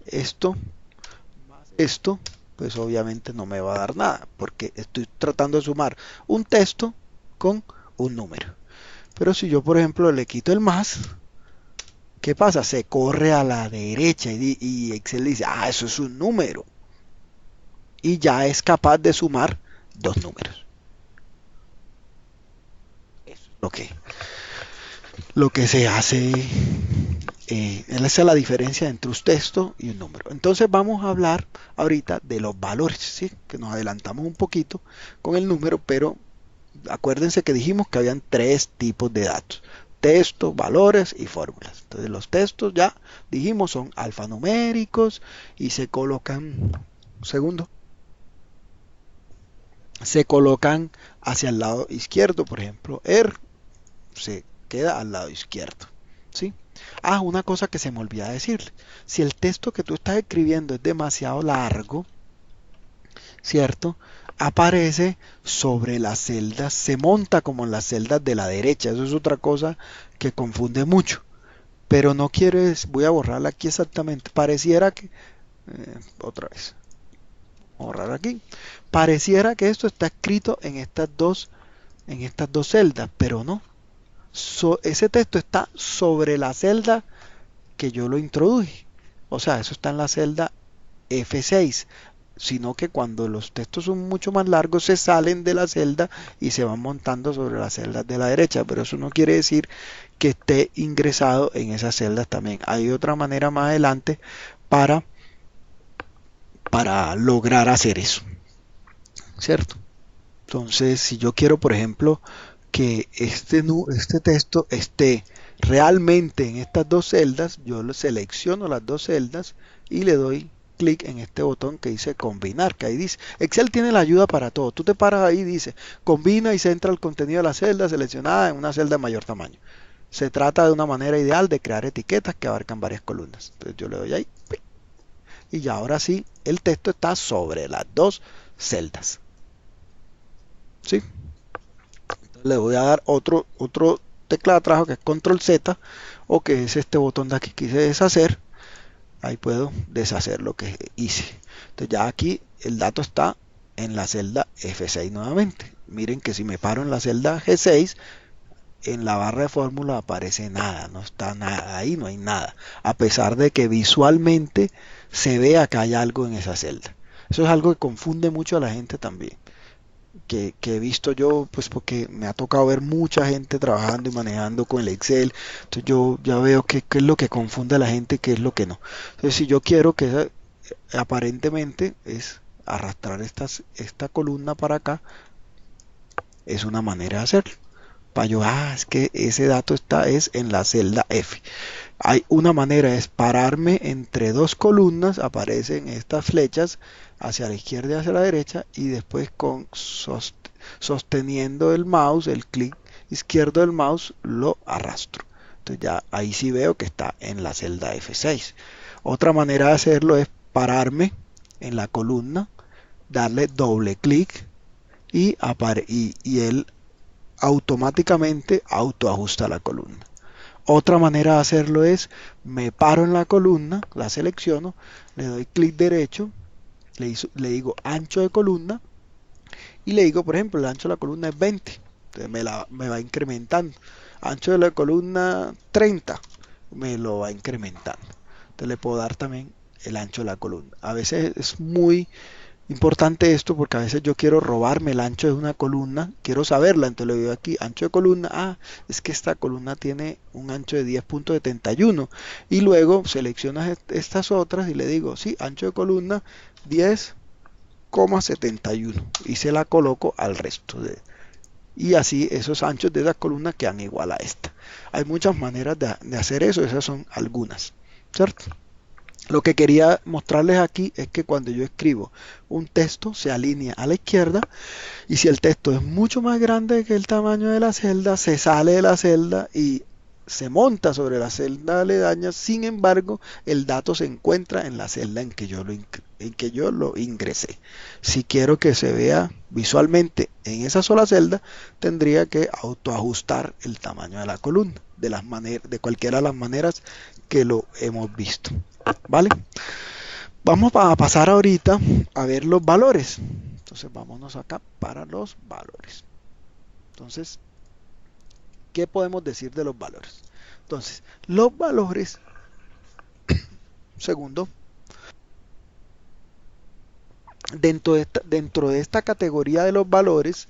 esto más esto, pues obviamente no me va a dar nada, porque estoy tratando de sumar un texto con un número. Pero si yo, por ejemplo, le quito el más, ¿qué pasa? Se corre a la derecha y Excel dice, ah, eso es un número. Y ya es capaz de sumar dos números. Eso es lo que se hace. Esa es la diferencia entre un texto y un número. Entonces vamos a hablar ahorita de los valores, ¿sí? Que nos adelantamos un poquito con el número, pero acuérdense que dijimos que habían tres tipos de datos: texto, valores y fórmulas. Entonces los textos, ya dijimos, son alfanuméricos y se colocan, un segundo, se colocan hacia el lado izquierdo. Por ejemplo, se queda al lado izquierdo, ¿sí? Ah, una cosa que se me olvida decirle: si el texto que tú estás escribiendo es demasiado largo, ¿cierto? Aparece sobre las celdas, se monta como en las celdas de la derecha. Eso es otra cosa que confunde mucho. Pero no quieres, voy a borrarla aquí exactamente. Pareciera que, otra vez, borrar aquí. Pareciera que esto está escrito en estas dos celdas, pero no. Ese texto está sobre la celda que yo lo introduje. O sea, eso está en la celda F6, sino que cuando los textos son mucho más largos se salen de la celda y se van montando sobre las celdas de la derecha, pero eso no quiere decir que esté ingresado en esas celdas también. Hay otra manera más adelante para, para lograr hacer eso, ¿cierto? Entonces, si yo quiero, por ejemplo, que este texto esté realmente en estas dos celdas, yo selecciono las dos celdas y le doy clic en este botón que dice combinar, que ahí dice, Excel tiene la ayuda para todo. Tú te paras ahí y dice, combina y centra el contenido de la celda seleccionada en una celda de mayor tamaño. Se trata de una manera ideal de crear etiquetas que abarcan varias columnas. Entonces yo le doy ahí y ya ahora sí, el texto está sobre las dos celdas, ¿sí? Le voy a dar otro tecla de atrás, que es control Z, o que es este botón de aquí que quise deshacer. Ahí puedo deshacer lo que hice. Entonces ya aquí el dato está en la celda F6 nuevamente. Miren que si me paro en la celda G6, en la barra de fórmula aparece nada, no está nada ahí, no hay nada, a pesar de que visualmente se vea que hay algo en esa celda. Eso es algo que confunde mucho a la gente también, que he visto yo, pues porque me ha tocado ver mucha gente trabajando y manejando con el Excel. Entonces yo ya veo qué es lo que confunde a la gente y qué es lo que no. Entonces si yo quiero que aparentemente es arrastrar esta columna para acá, es una manera de hacerlo. Para yo, es que ese dato es en la celda F. Hay una manera, es pararme entre dos columnas, aparecen estas flechas hacia la izquierda y hacia la derecha, y después sosteniendo el mouse, el clic izquierdo del mouse, lo arrastro. Entonces ya ahí sí veo que está en la celda F6. Otra manera de hacerlo es pararme en la columna, darle doble clic y él automáticamente autoajusta la columna. Otra manera de hacerlo es, me paro en la columna, la selecciono, le doy clic derecho, le digo ancho de columna y le digo, por ejemplo, el ancho de la columna es 20. Entonces me va incrementando. Ancho de la columna 30, me lo va incrementando. Entonces le puedo dar también el ancho de la columna. A veces es muy Importante esto porque a veces yo quiero robarme el ancho de una columna, quiero saberla, entonces le digo aquí, ancho de columna, es que esta columna tiene un ancho de 10.71 y luego seleccionas estas otras y le digo, sí, ancho de columna 10,71 y se la coloco al resto y así esos anchos de esa columna quedan igual a esta. Hay muchas maneras de hacer eso, esas son algunas, ¿cierto? Lo que quería mostrarles aquí es que cuando yo escribo un texto se alinea a la izquierda y si el texto es mucho más grande que el tamaño de la celda, se sale de la celda y se monta sobre la celda aledaña. Sin embargo, el dato se encuentra en la celda en que yo lo ingresé. Si quiero que se vea visualmente en esa sola celda, tendría que autoajustar el tamaño de la columna de cualquiera de las maneras que lo hemos visto. ¿Vale? Vamos a pasar ahorita a ver los valores. Entonces vámonos acá para los valores. Entonces, ¿qué podemos decir de los valores? Entonces, los valores, segundo, dentro de esta categoría de los valores,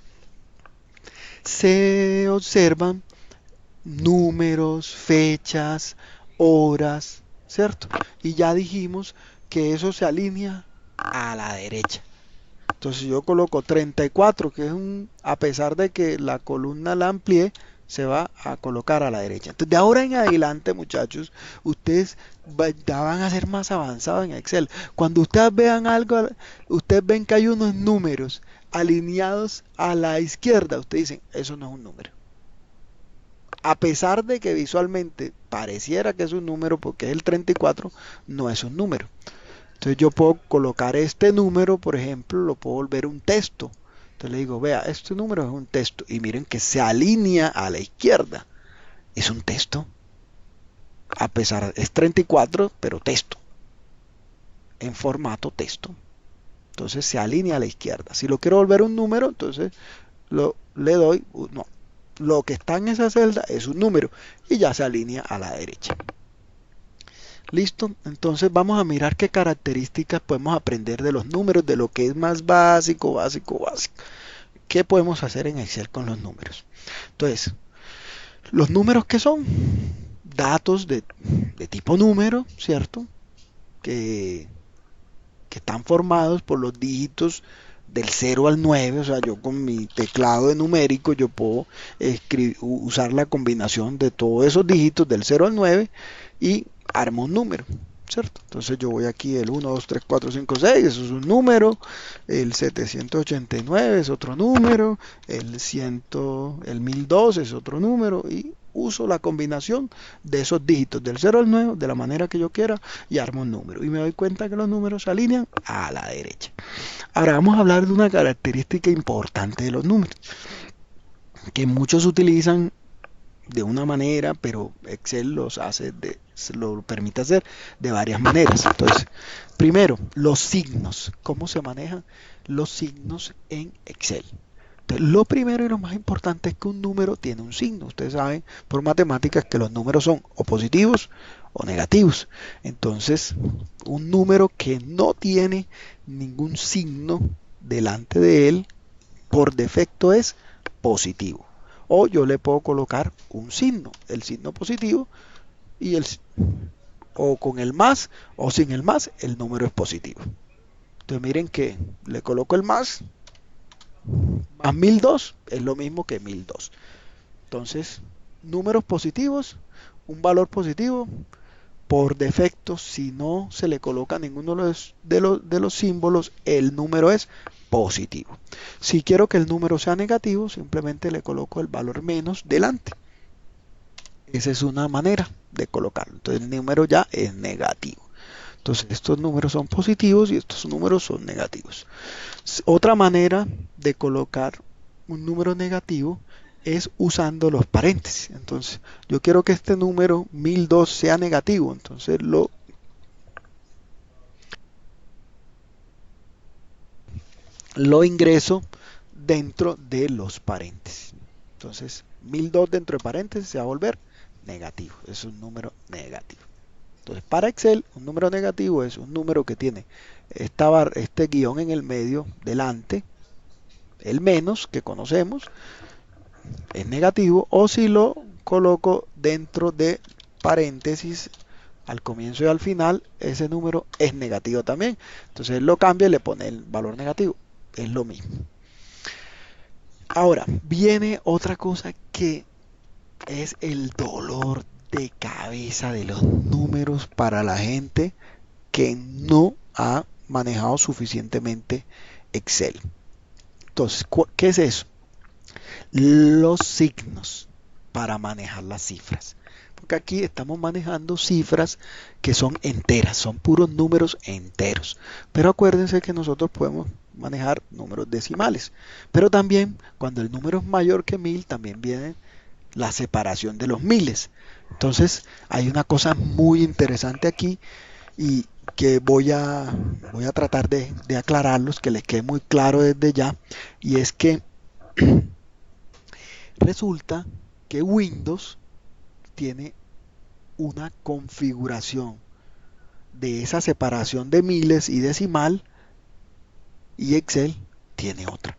se observan números, fechas, horas, ¿cierto? Y ya dijimos que eso se alinea a la derecha. Entonces yo coloco 34, que es a pesar de que la columna la amplié, se va a colocar a la derecha. Entonces de ahora en adelante, muchachos, ustedes ya van a ser más avanzados en Excel. Cuando ustedes vean algo, ustedes ven que hay unos números alineados a la izquierda, ustedes dicen, eso no es un número. A pesar de que visualmente pareciera que es un número porque es el 34, no es un número. Entonces yo puedo colocar este número, por ejemplo, lo puedo volver un texto. Entonces le digo, vea, este número es un texto. Y miren que se alinea a la izquierda. Es un texto. A pesar, es 34, pero texto. En formato texto. Entonces se alinea a la izquierda. Si lo quiero volver un número, entonces le doy, no, lo que está en esa celda es un número. Y ya se alinea a la derecha. Listo, entonces vamos a mirar qué características podemos aprender de los números, de lo que es más básico, básico, básico. ¿Qué podemos hacer en Excel con los números? Entonces, los números que son datos de tipo número, ¿cierto? Que, que están formados por los dígitos del 0 al 9, o sea, yo con mi teclado de numérico yo puedo usar la combinación de todos esos dígitos del 0 al 9 y armo un número, ¿cierto? Entonces yo voy aquí el 1, 2, 3, 4, 5, 6, eso es un número, el 789 es otro número, el 1002 es otro número y uso la combinación de esos dígitos del 0 al 9 de la manera que yo quiera y armo un número y me doy cuenta que los números se alinean a la derecha. Ahora vamos a hablar de una característica importante de los números que muchos utilizan de una manera, pero Excel lo permite hacer de varias maneras. Entonces, primero, los signos. ¿Cómo se manejan los signos en Excel? Entonces, lo primero y lo más importante es que un número tiene un signo. Ustedes saben por matemáticas que los números son o positivos o negativos. Entonces, un número que no tiene ningún signo delante de él, por defecto es positivo. O yo le puedo colocar un signo, el signo positivo, y o con el más o sin el más, el número es positivo. Entonces miren que le coloco el más 1002 es lo mismo que 1002. Entonces, números positivos, un valor positivo, por defecto, si no se le coloca ninguno de los símbolos, el número es positivo. Si quiero que el número sea negativo, simplemente le coloco el valor menos delante. Esa es una manera de colocarlo. Entonces el número ya es negativo. Entonces estos números son positivos y estos números son negativos. Otra manera de colocar un número negativo es usando los paréntesis. Entonces yo quiero que este número 1002 sea negativo. Entonces lo ingreso dentro de los paréntesis. Entonces 1002 dentro de paréntesis se va a volver negativo. Es un número negativo. Entonces para Excel un número negativo es un número que tiene este guión en el medio, delante, el menos que conocemos, es negativo, o si lo coloco dentro de paréntesis al comienzo y al final, ese número es negativo también. Entonces él lo cambia y le pone el valor negativo. Es lo mismo. Ahora, viene otra cosa que es el dolor de cabeza de los números para la gente que no ha manejado suficientemente Excel. Entonces, ¿qué es eso? Los signos para manejar las cifras. Porque aquí estamos manejando cifras que son enteras, son puros números enteros. Pero acuérdense que nosotros podemos manejar números decimales. Pero también cuando el número es mayor que 1000, también viene la separación de los miles. Entonces hay una cosa muy interesante aquí y que voy a tratar de aclararlos, que les quede muy claro desde ya, y es que resulta que Windows tiene una configuración de esa separación de miles y decimal y Excel tiene otra.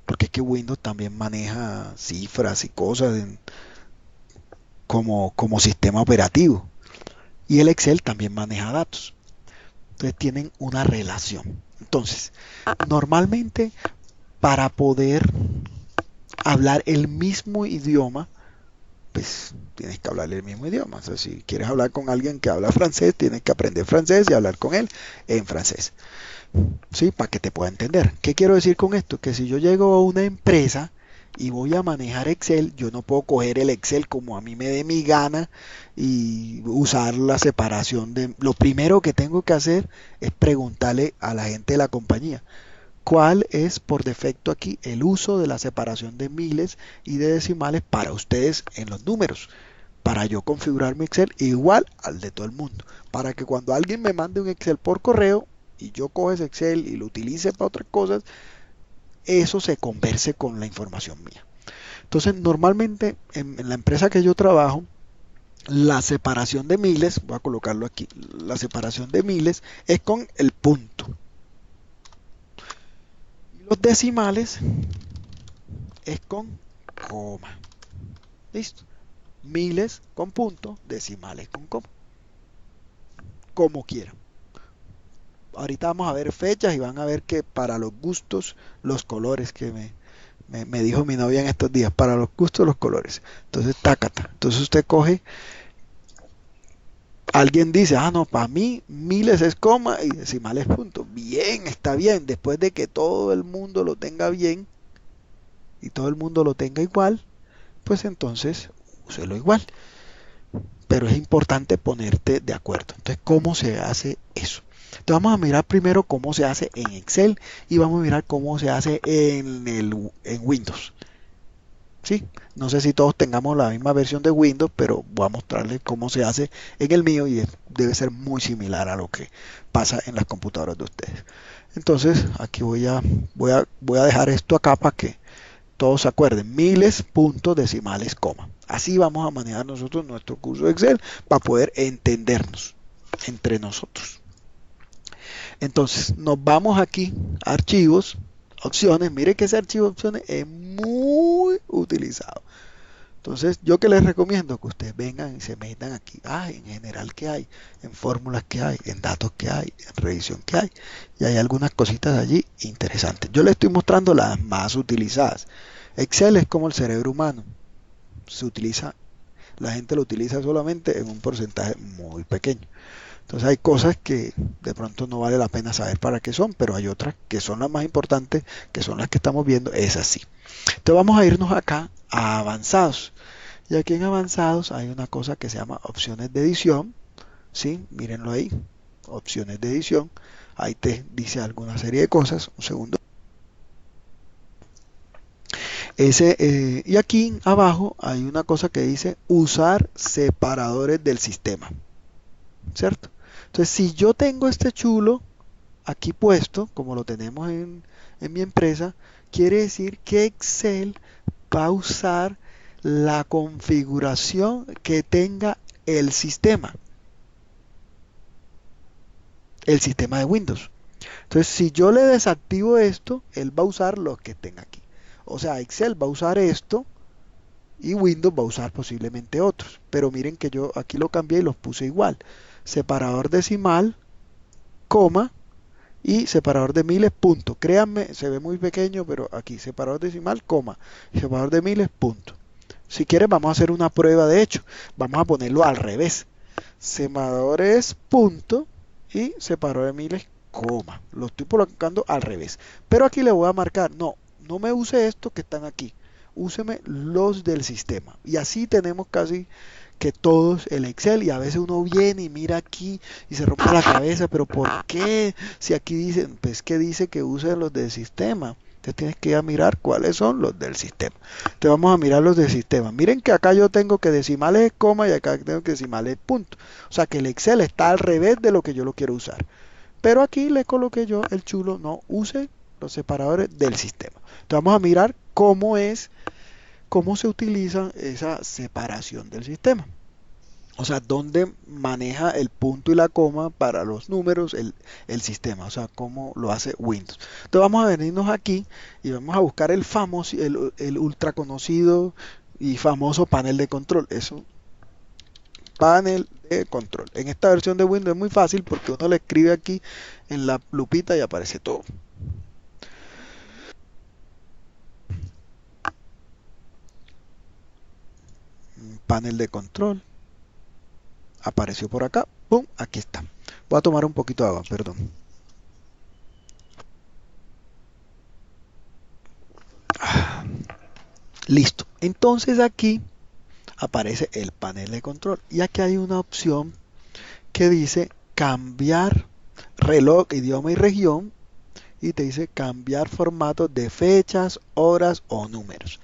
Porque es que Windows también maneja cifras y cosas como sistema operativo. Y el Excel también maneja datos. Entonces tienen una relación. Entonces, normalmente para poder hablar el mismo idioma, pues tienes que hablar el mismo idioma. O sea, si quieres hablar con alguien que habla francés, tienes que aprender francés y hablar con él en francés. ¿Sí? Para que te pueda entender. ¿Qué quiero decir con esto? Que si yo llego a una empresa y voy a manejar Excel, yo no puedo coger el Excel como a mí me dé mi gana y usar la separación de... Lo primero que tengo que hacer es preguntarle a la gente de la compañía cuál es por defecto aquí el uso de la separación de miles y de decimales para ustedes en los números, para yo configurar mi Excel igual al de todo el mundo, para que cuando alguien me mande un Excel por correo y yo cojo ese Excel y lo utilice para otras cosas, eso se converse con la información mía. Entonces, normalmente en la empresa que yo trabajo, la separación de miles, voy a colocarlo aquí, la separación de miles es con el punto. Y los decimales es con coma. ¿Listo? Miles con punto, decimales con coma. Como quieran. Ahorita vamos a ver fechas y van a ver que para los gustos, los colores que me dijo mi novia en estos días, para los gustos, los colores. Entonces, tácata. Entonces usted coge, alguien dice, ah, no, para mí miles es coma y decimales punto. Bien, está bien. Después de que todo el mundo lo tenga bien y todo el mundo lo tenga igual, pues entonces úselo igual. Pero es importante ponerte de acuerdo. Entonces, ¿cómo se hace eso? Entonces vamos a mirar primero cómo se hace en Excel y vamos a mirar cómo se hace en Windows. ¿Sí? No sé si todos tengamos la misma versión de Windows, pero voy a mostrarles cómo se hace en el mío y debe ser muy similar a lo que pasa en las computadoras de ustedes. Entonces aquí voy a dejar esto acá para que todos se acuerden, miles, puntos, decimales, coma. Así vamos a manejar nosotros nuestro curso de Excel para poder entendernos entre nosotros. Entonces, nos vamos aquí, archivos, opciones. Mire que ese archivo de opciones es muy utilizado. Entonces, yo que les recomiendo que ustedes vengan y se metan aquí. Ah, en general que hay, en fórmulas que hay, en datos que hay, en revisión que hay. Y hay algunas cositas allí interesantes. Yo les estoy mostrando las más utilizadas. Excel es como el cerebro humano. Se utiliza, la gente lo utiliza solamente en un porcentaje muy pequeño. Entonces hay cosas que de pronto no vale la pena saber para qué son, pero hay otras que son las más importantes, que son las que estamos viendo, es así. Entonces vamos a irnos acá a avanzados. Y aquí en avanzados hay una cosa que se llama opciones de edición. ¿Sí? Mírenlo ahí. Opciones de edición. Ahí te dice alguna serie de cosas. Un segundo. Y aquí abajo hay una cosa que dice usar separadores del sistema. ¿Cierto? Entonces, si yo tengo este chulo aquí puesto, como lo tenemos en mi empresa, quiere decir que Excel va a usar la configuración que tenga el sistema. el sistema de Windows. Entonces, si yo le desactivo esto, él va a usar los que estén aquí. O sea, Excel va a usar esto y Windows va a usar posiblemente otros. Pero miren que yo aquí lo cambié y los puse igual. Separador decimal, coma y separador de miles, punto. Créanme, se ve muy pequeño, pero aquí separador decimal, coma, separador de miles, punto. Si quieren, vamos a hacer una prueba de hecho. Vamos a ponerlo al revés. Separadores, punto y separador de miles, coma. Lo estoy colocando al revés. Pero aquí le voy a marcar, no me use estos que están aquí. Úseme los del sistema. Y así tenemos casi que todos el Excel y a veces uno viene y mira aquí y se rompe la cabeza, pero ¿por qué? Si aquí dice, pues que dice que use los del sistema. Entonces tienes que ir a mirar cuáles son los del sistema. Entonces vamos a mirar los del sistema. Miren que acá yo tengo que decimales es coma y acá tengo que decimales es punto. O sea que el Excel está al revés de lo que yo lo quiero usar. Pero aquí le coloqué yo el chulo, no use los separadores del sistema. Entonces vamos a mirar cómo se utiliza esa separación del sistema. O sea, dónde maneja el punto y la coma para los números el sistema. O sea, cómo lo hace Windows. Entonces vamos a venirnos aquí y vamos a buscar el famoso, el ultra conocido y famoso panel de control. Eso, panel de control. En esta versión de Windows es muy fácil porque uno le escribe aquí en la lupita y aparece todo. Panel de control. Apareció por acá. ¡Pum! Aquí está. Voy a tomar un poquito de agua, perdón. Listo. Entonces aquí aparece el panel de control. Y aquí hay una opción que dice cambiar reloj, idioma y región. Y te dice cambiar formato de fechas, horas o números.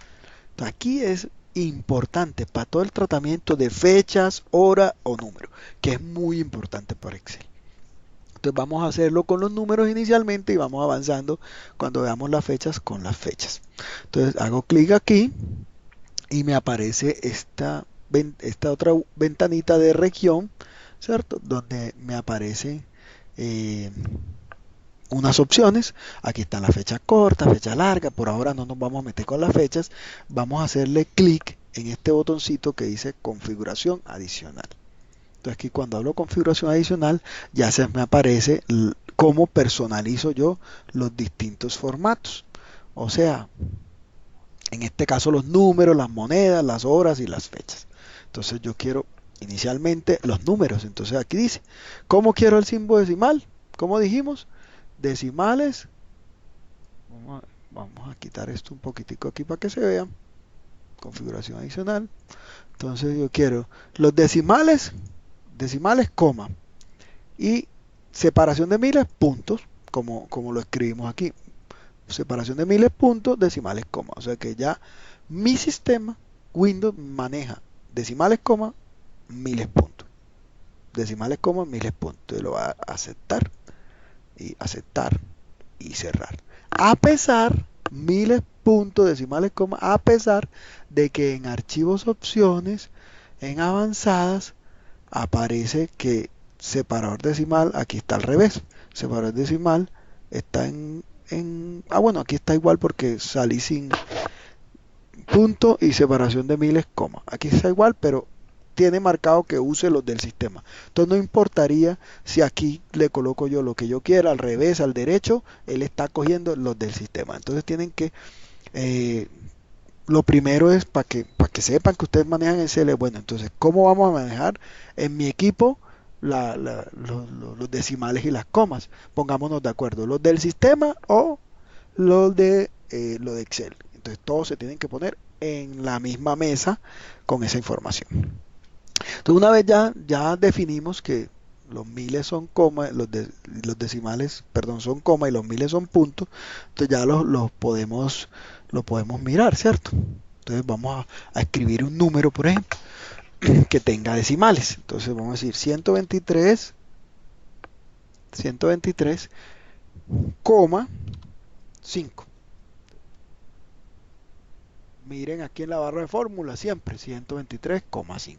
Entonces, aquí es importante para todo el tratamiento de fechas, hora o número, que es muy importante para Excel. Entonces vamos a hacerlo con los números inicialmente y vamos avanzando cuando veamos las fechas con las fechas. Entonces hago clic aquí y me aparece esta otra ventanita de región, ¿cierto? Donde me aparece eh, unas opciones. Aquí están la fecha corta, fecha larga. Por ahora no nos vamos a meter con las fechas. Vamos a hacerle clic en este botoncito que dice configuración adicional. Entonces aquí cuando hablo configuración adicional ya se me aparece cómo personalizo yo los distintos formatos. O sea, en este caso los números, las monedas, las horas y las fechas. Entonces yo quiero inicialmente los números. Entonces aquí dice, ¿cómo quiero el símbolo decimal? ¿Cómo dijimos? Decimales. Vamos a quitar esto un poquitico aquí para que se vea. Configuración adicional. Entonces yo quiero los decimales, coma. Y separación de miles, puntos, como lo escribimos aquí. Separación de miles, puntos, decimales, coma. O sea que ya mi sistema, Windows, maneja decimales, coma, miles, puntos. Decimales, coma, miles, puntos. Y lo va a aceptar y cerrar. A pesar, miles, puntos, decimales, coma, a pesar de que en archivos, opciones, en avanzadas, aparece que separador decimal, aquí está al revés. Separador decimal está bueno, aquí está igual porque salí sin punto y separación de miles, coma. Aquí está igual, pero tiene marcado que use los del sistema. Entonces no importaría si aquí le coloco yo lo que yo quiera, al revés, al derecho, él está cogiendo los del sistema. Entonces tienen que, lo primero es para que sepan que ustedes manejan Excel. Bueno, entonces, ¿cómo vamos a manejar en mi equipo los decimales y las comas? Pongámonos de acuerdo, los del sistema o lo de Excel. Entonces todos se tienen que poner en la misma mesa con esa información. Entonces una vez ya definimos que los miles son coma, los decimales, perdón, son coma y los miles son puntos, entonces ya lo podemos mirar, ¿cierto? Entonces vamos a escribir un número, por ejemplo, que tenga decimales. Entonces vamos a decir 123, coma 5. Miren aquí en la barra de fórmula siempre 123,5.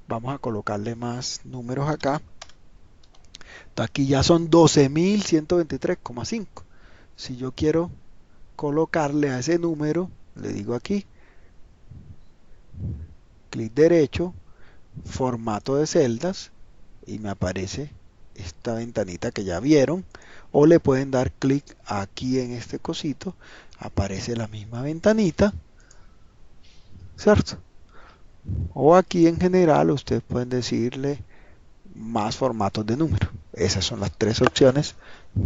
Vamos a colocarle más números acá. Entonces aquí ya son 12.123,5. Si yo quiero colocarle a ese número, le digo aquí, clic derecho, formato de celdas, y me aparece esta ventanita que ya vieron, o le pueden dar clic aquí en este cosito, aparece la misma ventanita, ¿cierto? O aquí en general ustedes pueden decirle más formatos de número. Esas son las tres opciones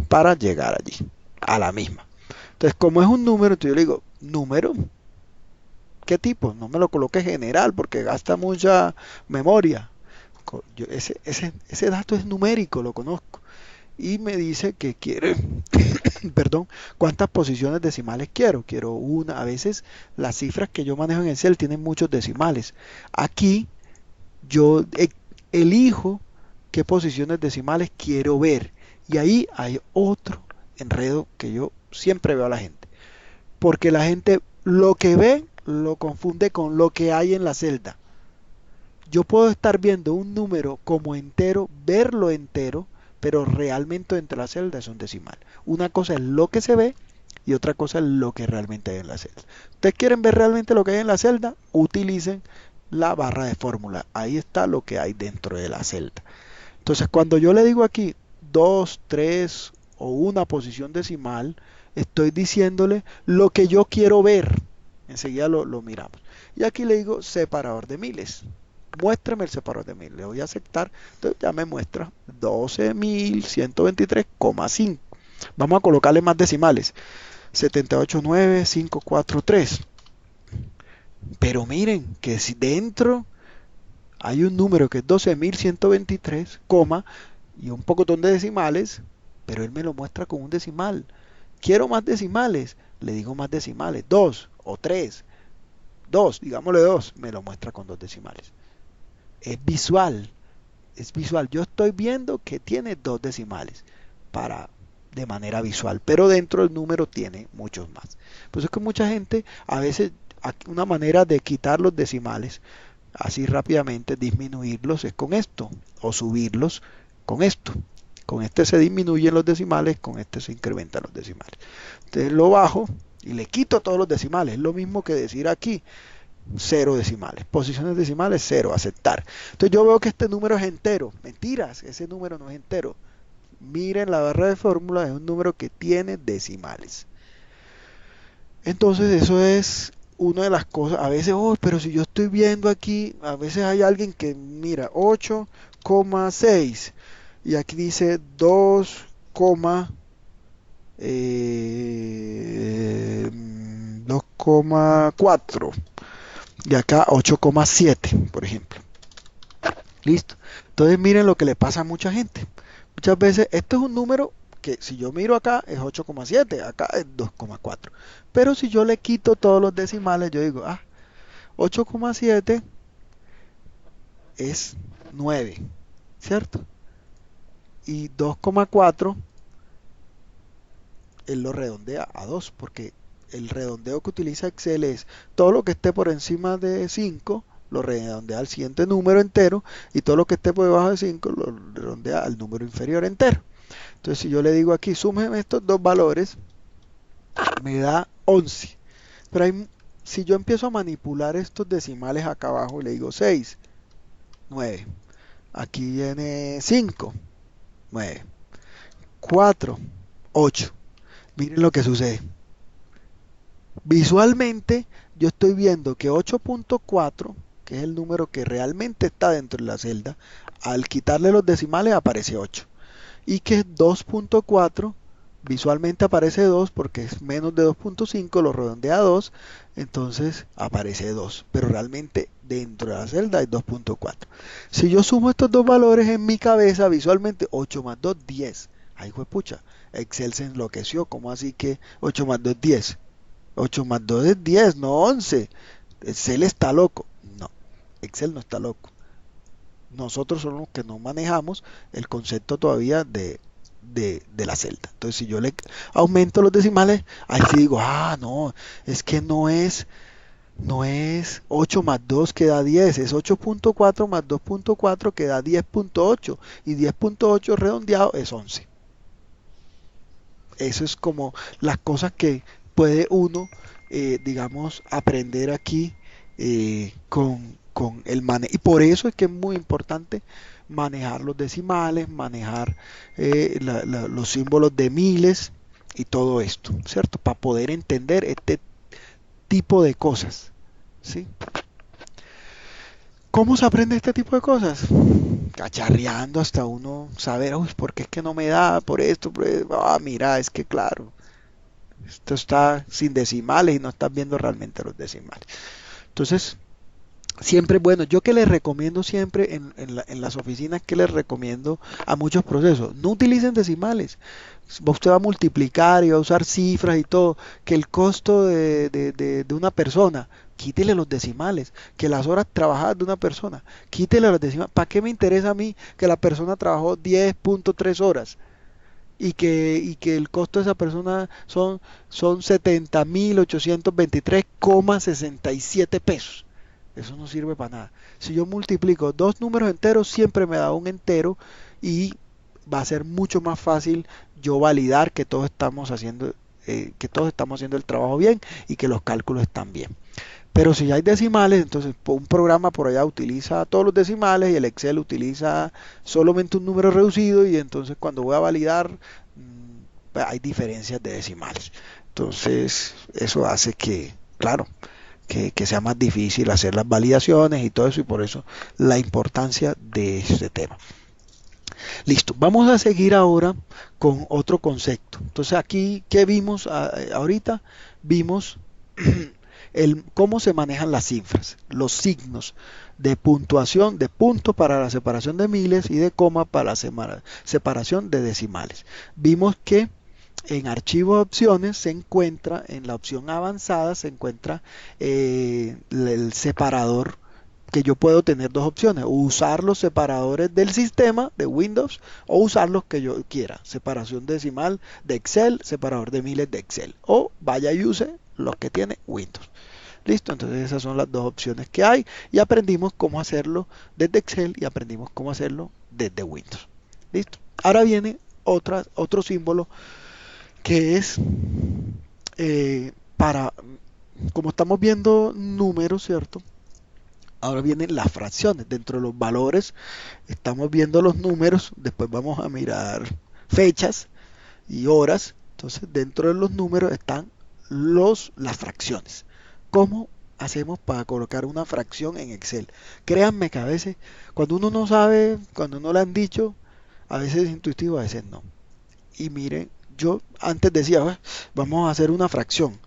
para llegar allí, a la misma. Entonces, como es un número, entonces yo le digo, número, ¿qué tipo? No me lo coloque general porque gasta mucha memoria. Ese dato es numérico, lo conozco. Y me dice que quiere, perdón, cuántas posiciones decimales quiero. Quiero una. A veces las cifras que yo manejo en Excel tienen muchos decimales. Aquí yo elijo qué posiciones decimales quiero ver. Y ahí hay otro enredo que yo siempre veo a la gente. Porque la gente lo que ve lo confunde con lo que hay en la celda. Yo puedo estar viendo un número como entero, verlo entero, pero realmente entre la celda es un decimal. Una cosa es lo que se ve y otra cosa es lo que realmente hay en la celda. ¿Ustedes quieren ver realmente lo que hay en la celda? Utilicen la barra de fórmula. Ahí está lo que hay dentro de la celda. Entonces, cuando yo le digo aquí 2, 3 o una posición decimal, estoy diciéndole lo que yo quiero ver. Enseguida lo miramos. Y aquí le digo separador de miles. Muéstrame el separador de miles. Le voy a aceptar. Entonces ya me muestra 12.123,5. Vamos a colocarle más decimales. 78.9543. Pero miren que si dentro hay un número que es 12.123, y un pocotón de decimales, pero él me lo muestra con un decimal. Quiero más decimales, le digo más decimales, 2 o 3, 2, digámosle 2, me lo muestra con dos decimales. Es visual, es visual. Yo estoy viendo que tiene dos decimales de manera visual, pero dentro del número tiene muchos más. Por eso es que mucha gente, a veces, una manera de quitar los decimales así rápidamente, disminuirlos es con esto, o subirlos con esto. Con este se disminuyen los decimales, con este se incrementan los decimales. Entonces lo bajo y le quito todos los decimales. Es lo mismo que decir aquí, cero decimales. Posiciones decimales, cero, aceptar. Entonces yo veo que este número es entero. Mentiras, ese número no es entero. Miren la barra de fórmula, es un número que tiene decimales. Entonces eso es una de las cosas. A veces, oh, pero si yo estoy viendo aquí, a veces hay alguien que mira 8,6 y aquí dice 2,4 y acá 8,7, por ejemplo. Listo. Entonces miren lo que le pasa a mucha gente. Muchas veces esto es un número que si yo miro acá es 8,7, acá es 2,4. Pero si yo le quito todos los decimales, yo digo, 8,7 es 9, ¿cierto? Y 2,4 él lo redondea a 2, porque el redondeo que utiliza Excel es todo lo que esté por encima de 5 lo redondea al siguiente número entero y todo lo que esté por debajo de 5 lo redondea al número inferior entero. Entonces si yo le digo aquí, súmeme estos dos valores, me da 11. Pero si yo empiezo a manipular estos decimales acá abajo, le digo 6, 9. Aquí viene 5, 9. 4, 8. Miren lo que sucede. Visualmente yo estoy viendo que 8,4, que es el número que realmente está dentro de la celda, al quitarle los decimales aparece 8. Y que 2,4 visualmente aparece 2 porque es menos de 2,5, lo redondea a 2, entonces aparece 2, pero realmente dentro de la celda hay 2,4. Si yo sumo estos dos valores en mi cabeza, visualmente 8 más 2, 10. Ay, juepucha, Excel se enloqueció, ¿cómo así que 8 más 2, 10? 8 más 2 es 10, no 11. Excel está loco. No, Excel no está loco. Nosotros somos los que no manejamos el concepto todavía de la celda. Entonces, si yo le aumento los decimales, ahí sí digo, no, es que no es No es 8 más 2 que da 10, es 8.4 más 2.4 que da 10.8 y 10.8 redondeado es 11. Eso es como las cosas que puede uno, digamos, aprender aquí con el manejo. Y por eso es que es muy importante manejar los decimales, manejar los símbolos de miles y todo esto, ¿cierto? Para poder entender este tipo de cosas, ¿sí? ¿Cómo se aprende este tipo de cosas? Cacharreando hasta uno saber, uy, ¿por qué es que no me da? Por esto, por esto. Ah, mira, es que claro, esto está sin decimales y no estás viendo realmente los decimales. Entonces, siempre, bueno, yo que les recomiendo siempre en las oficinas, que les recomiendo a muchos procesos, no utilicen decimales. Usted va a multiplicar y va a usar cifras y todo, que el costo de una persona, quítele los decimales, que las horas trabajadas de una persona, quítele los decimales. ¿Para qué me interesa a mí que la persona trabajó 10.3 horas? Y que el costo de esa persona son 70.823,67 pesos. Eso no sirve para nada. Si yo multiplico dos números enteros, siempre me da un entero y va a ser mucho más fácil yo validar que todos estamos haciendo el trabajo bien y que los cálculos están bien. Pero si hay decimales, entonces un programa por allá utiliza todos los decimales y el Excel utiliza solamente un número reducido y entonces cuando voy a validar hay diferencias de decimales. Entonces eso hace que, claro, que sea más difícil hacer las validaciones y todo eso y por eso la importancia de este tema. Listo, vamos a seguir ahora con otro concepto. Entonces aquí, ¿qué vimos ahorita? Vimos cómo se manejan las cifras, los signos de puntuación, de punto para la separación de miles y de coma para la separación de decimales. Vimos que en archivo de opciones se encuentra, en la opción avanzada se encuentra el separador, que yo puedo tener dos opciones, usar los separadores del sistema de Windows o usar los que yo quiera, separación decimal de Excel, separador de miles de Excel, o vaya y use los que tiene Windows. Listo, entonces esas son las dos opciones que hay y aprendimos cómo hacerlo desde Excel y aprendimos cómo hacerlo desde Windows. Listo. Ahora viene otro símbolo que es para, como estamos viendo números, ¿cierto? Ahora vienen las fracciones. Dentro de los valores estamos viendo los números, después vamos a mirar fechas y horas. Entonces dentro de los números están las fracciones. ¿Cómo hacemos para colocar una fracción en Excel? Créanme que a veces cuando uno no sabe, cuando no le han dicho, a veces es intuitivo, a veces no. Y miren, yo antes decía, vamos a hacer una fracción.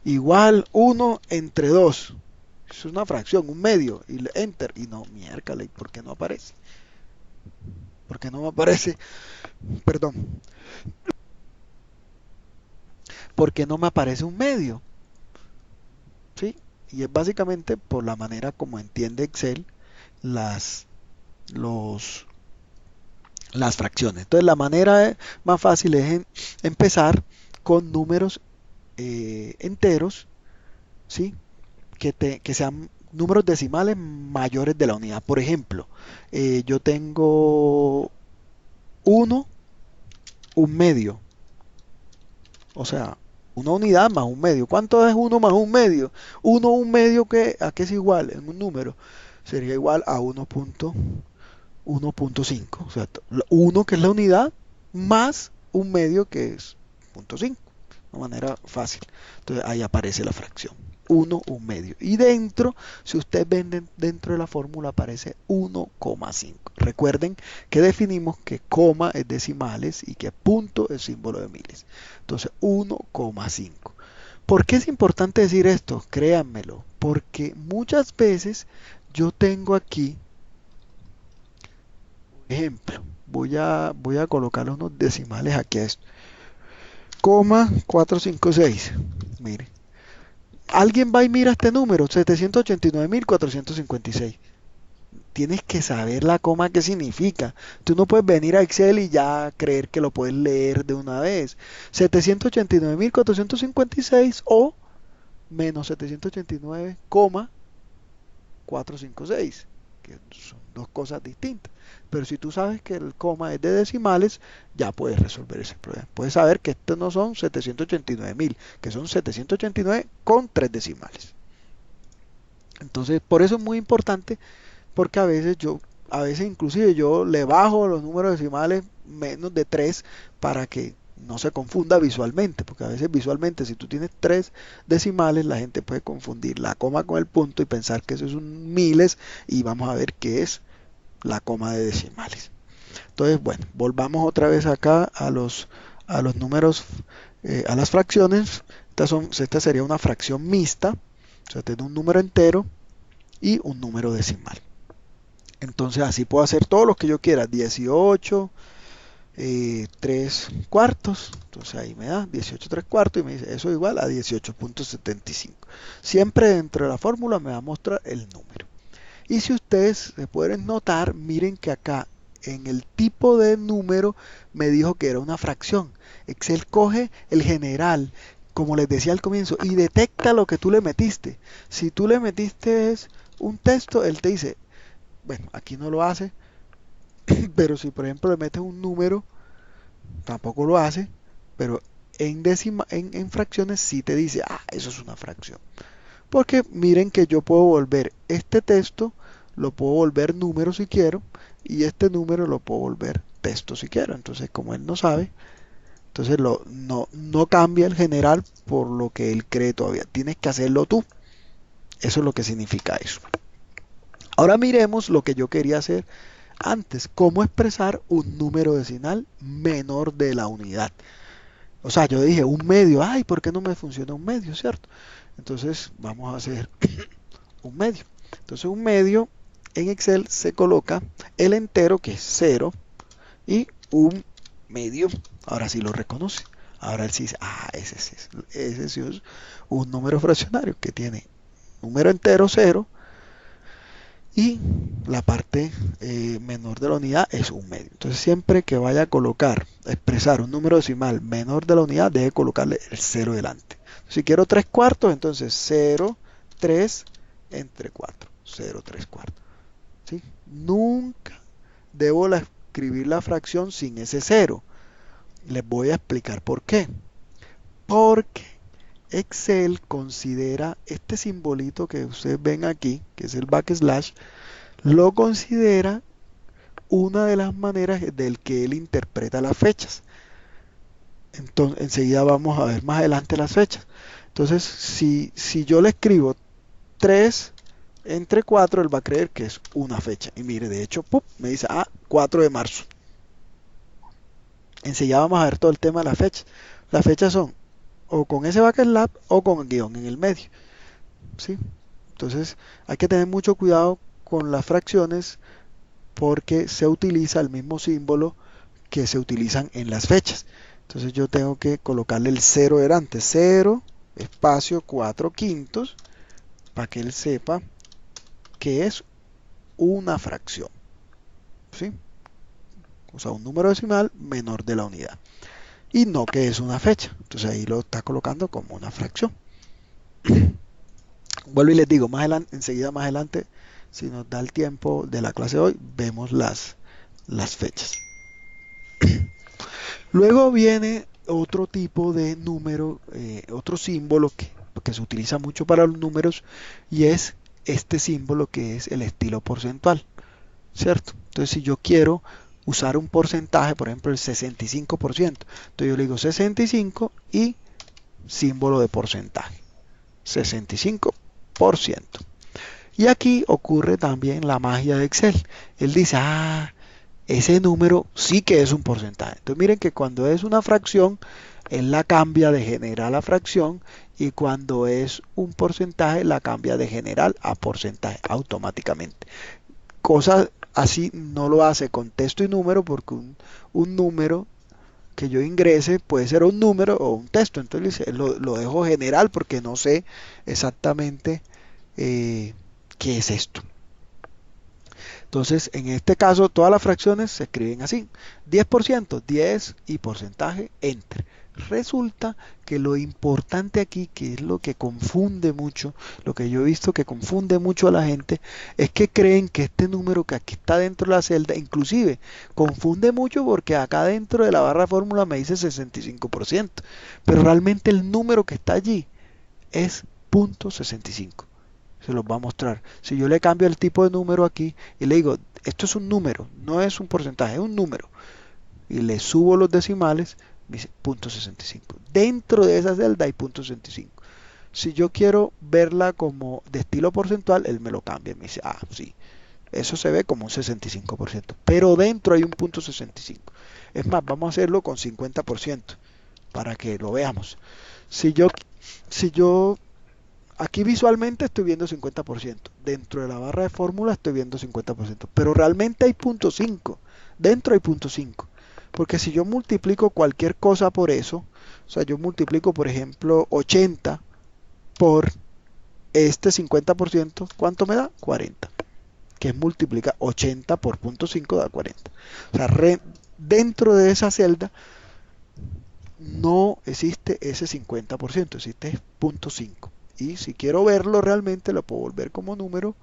Igual 1 entre 2. Es una fracción, un medio. Y le enter. Y no, miércoles, ¿por qué no aparece? ¿Por qué no me aparece? Perdón. ¿Por qué no me aparece un medio? ¿Sí? Y es básicamente por la manera como entiende Excel las, los, las fracciones. Entonces la manera más fácil es empezar con números enteros, ¿sí? Que sean números decimales mayores de la unidad. Por ejemplo, yo tengo uno, un medio, o sea, una unidad más un medio. ¿Cuánto es uno más un medio? Uno, un medio, ¿a qué es igual en un número? Sería igual a 1.5. O sea, 1 que es la unidad más un medio que es 0.5. De manera fácil. Entonces ahí aparece la fracción. 1, un medio. Y dentro, si ustedes ven dentro de la fórmula, aparece 1,5. Recuerden que definimos que coma es decimales y que punto es símbolo de miles. Entonces 1,5. ¿Por qué es importante decir esto? Créanmelo. Porque muchas veces yo tengo aquí, por ejemplo, voy a colocar unos decimales aquí a esto. Coma 456. Mire. Alguien va y mira este número, 789.456. Tienes que saber la coma qué significa. Tú no puedes venir a Excel y ya creer que lo puedes leer de una vez. 789.456 o menos 789,456, que son dos cosas distintas. Pero si tú sabes que el coma es de decimales, ya puedes resolver ese problema. Puedes saber que estos no son 789.000, que son 789 con 3 decimales. Entonces, por eso es muy importante, porque a veces inclusive yo le bajo los números decimales menos de 3 para que no se confunda visualmente, porque a veces visualmente si tú tienes 3 decimales, la gente puede confundir la coma con el punto y pensar que eso es un miles, y vamos a ver qué es la coma de decimales. Entonces, bueno, volvamos otra vez acá a los números, a las fracciones. Esta sería una fracción mixta, o sea, tiene un número entero y un número decimal. Entonces así puedo hacer todo lo que yo quiera, 18, 3 cuartos, entonces ahí me da 18 3 cuartos y me dice eso es igual a 18.75. Siempre dentro de la fórmula me va a mostrar el número. Y si ustedes se pueden notar, miren que acá en el tipo de número me dijo que era una fracción. Excel coge el general, como les decía al comienzo, y detecta lo que tú le metiste. Si tú le metiste un texto, él te dice, bueno, aquí no lo hace, pero si por ejemplo le metes un número, tampoco lo hace, pero en fracciones sí te dice, ah, eso es una fracción. Porque miren que yo puedo volver este texto, lo puedo volver número si quiero, y este número lo puedo volver texto si quiero. Entonces, como él no sabe, entonces no cambia el general por lo que él cree todavía. Tienes que hacerlo tú. Eso es lo que significa eso. Ahora miremos lo que yo quería hacer antes, cómo expresar un número decimal menor de la unidad. O sea, yo dije un medio, ay, ¿por qué no me funciona un medio, cierto? Entonces vamos a hacer un medio. Entonces un medio en Excel se coloca el entero, que es 0, y un medio, ahora sí lo reconoce. Ahora él sí dice, ah, ese sí es un número fraccionario que tiene número entero 0 y la parte menor de la unidad es un medio. Entonces siempre que vaya a colocar, expresar un número decimal menor de la unidad, debe colocarle el 0 delante. Si quiero 3 cuartos, entonces 0, 3 entre 4. 0, 3 cuartos. ¿Sí? Nunca debo escribir la fracción sin ese 0. Les voy a explicar por qué. Porque Excel considera este simbolito que ustedes ven aquí, que es el backslash, lo considera una de las maneras del que él interpreta las fechas. Entonces, enseguida vamos a ver más adelante las fechas. Entonces, si yo le escribo 3 entre 4, él va a creer que es una fecha. Y mire, de hecho, ¡pum!, me dice, ah, 4 de marzo. Enseguida vamos a ver todo el tema de las fechas. Las fechas son o con ese backslash o con el guión en el medio. ¿Sí? Entonces, hay que tener mucho cuidado con las fracciones porque se utiliza el mismo símbolo que se utilizan en las fechas. Entonces yo tengo que colocarle el 0 delante, 0, espacio 4 quintos, para que él sepa que es una fracción. ¿Sí? O sea, un número decimal menor de la unidad. Y no que es una fecha. Entonces ahí lo está colocando como una fracción. Vuelvo y les digo, enseguida más adelante, si nos da el tiempo de la clase de hoy, vemos las fechas. Luego viene otro tipo de número, otro símbolo que se utiliza mucho para los números, y es este símbolo que es el estilo porcentual, ¿cierto? Entonces si yo quiero usar un porcentaje, por ejemplo el 65%, entonces yo le digo 65 y símbolo de porcentaje, 65%. Y aquí ocurre también la magia de Excel. Él dice, ah, ese número sí que es un porcentaje. Entonces miren que cuando es una fracción, él la cambia de general a fracción, y cuando es un porcentaje, la cambia de general a porcentaje automáticamente. Cosas así no lo hace con texto y número, porque un número que yo ingrese puede ser un número o un texto. Entonces lo dejo general porque no sé exactamente qué es esto. Entonces, en este caso, todas las fracciones se escriben así. 10%, 10 y porcentaje, enter. Resulta que lo importante aquí, que es lo que confunde mucho, lo que yo he visto que confunde mucho a la gente, es que creen que este número que aquí está dentro de la celda, inclusive confunde mucho porque acá dentro de la barra de fórmula me dice 65%, pero realmente el número que está allí es 0.65. Se los va a mostrar. Si yo le cambio el tipo de número aquí y le digo, esto es un número, no es un porcentaje, es un número, y le subo los decimales, me dice 0.65. Dentro de esa celda hay 0.65. Si yo quiero verla como de estilo porcentual, él me lo cambia. Me dice, ah, sí, eso se ve como un 65%. Pero dentro hay un 0.65. Es más, vamos a hacerlo con 50% para que lo veamos. Si yo, si yo aquí visualmente estoy viendo 50%. Dentro de la barra de fórmula estoy viendo 50%. Pero realmente hay 0.5. Dentro hay 0.5. Porque si yo multiplico cualquier cosa por eso, o sea, yo multiplico, por ejemplo, 80 por este 50%, ¿cuánto me da? 40. Que es multiplicar 80 por 0.5 da 40. O sea, dentro de esa celda no existe ese 50%, existe 0.5. Y si quiero verlo realmente, lo puedo volver como número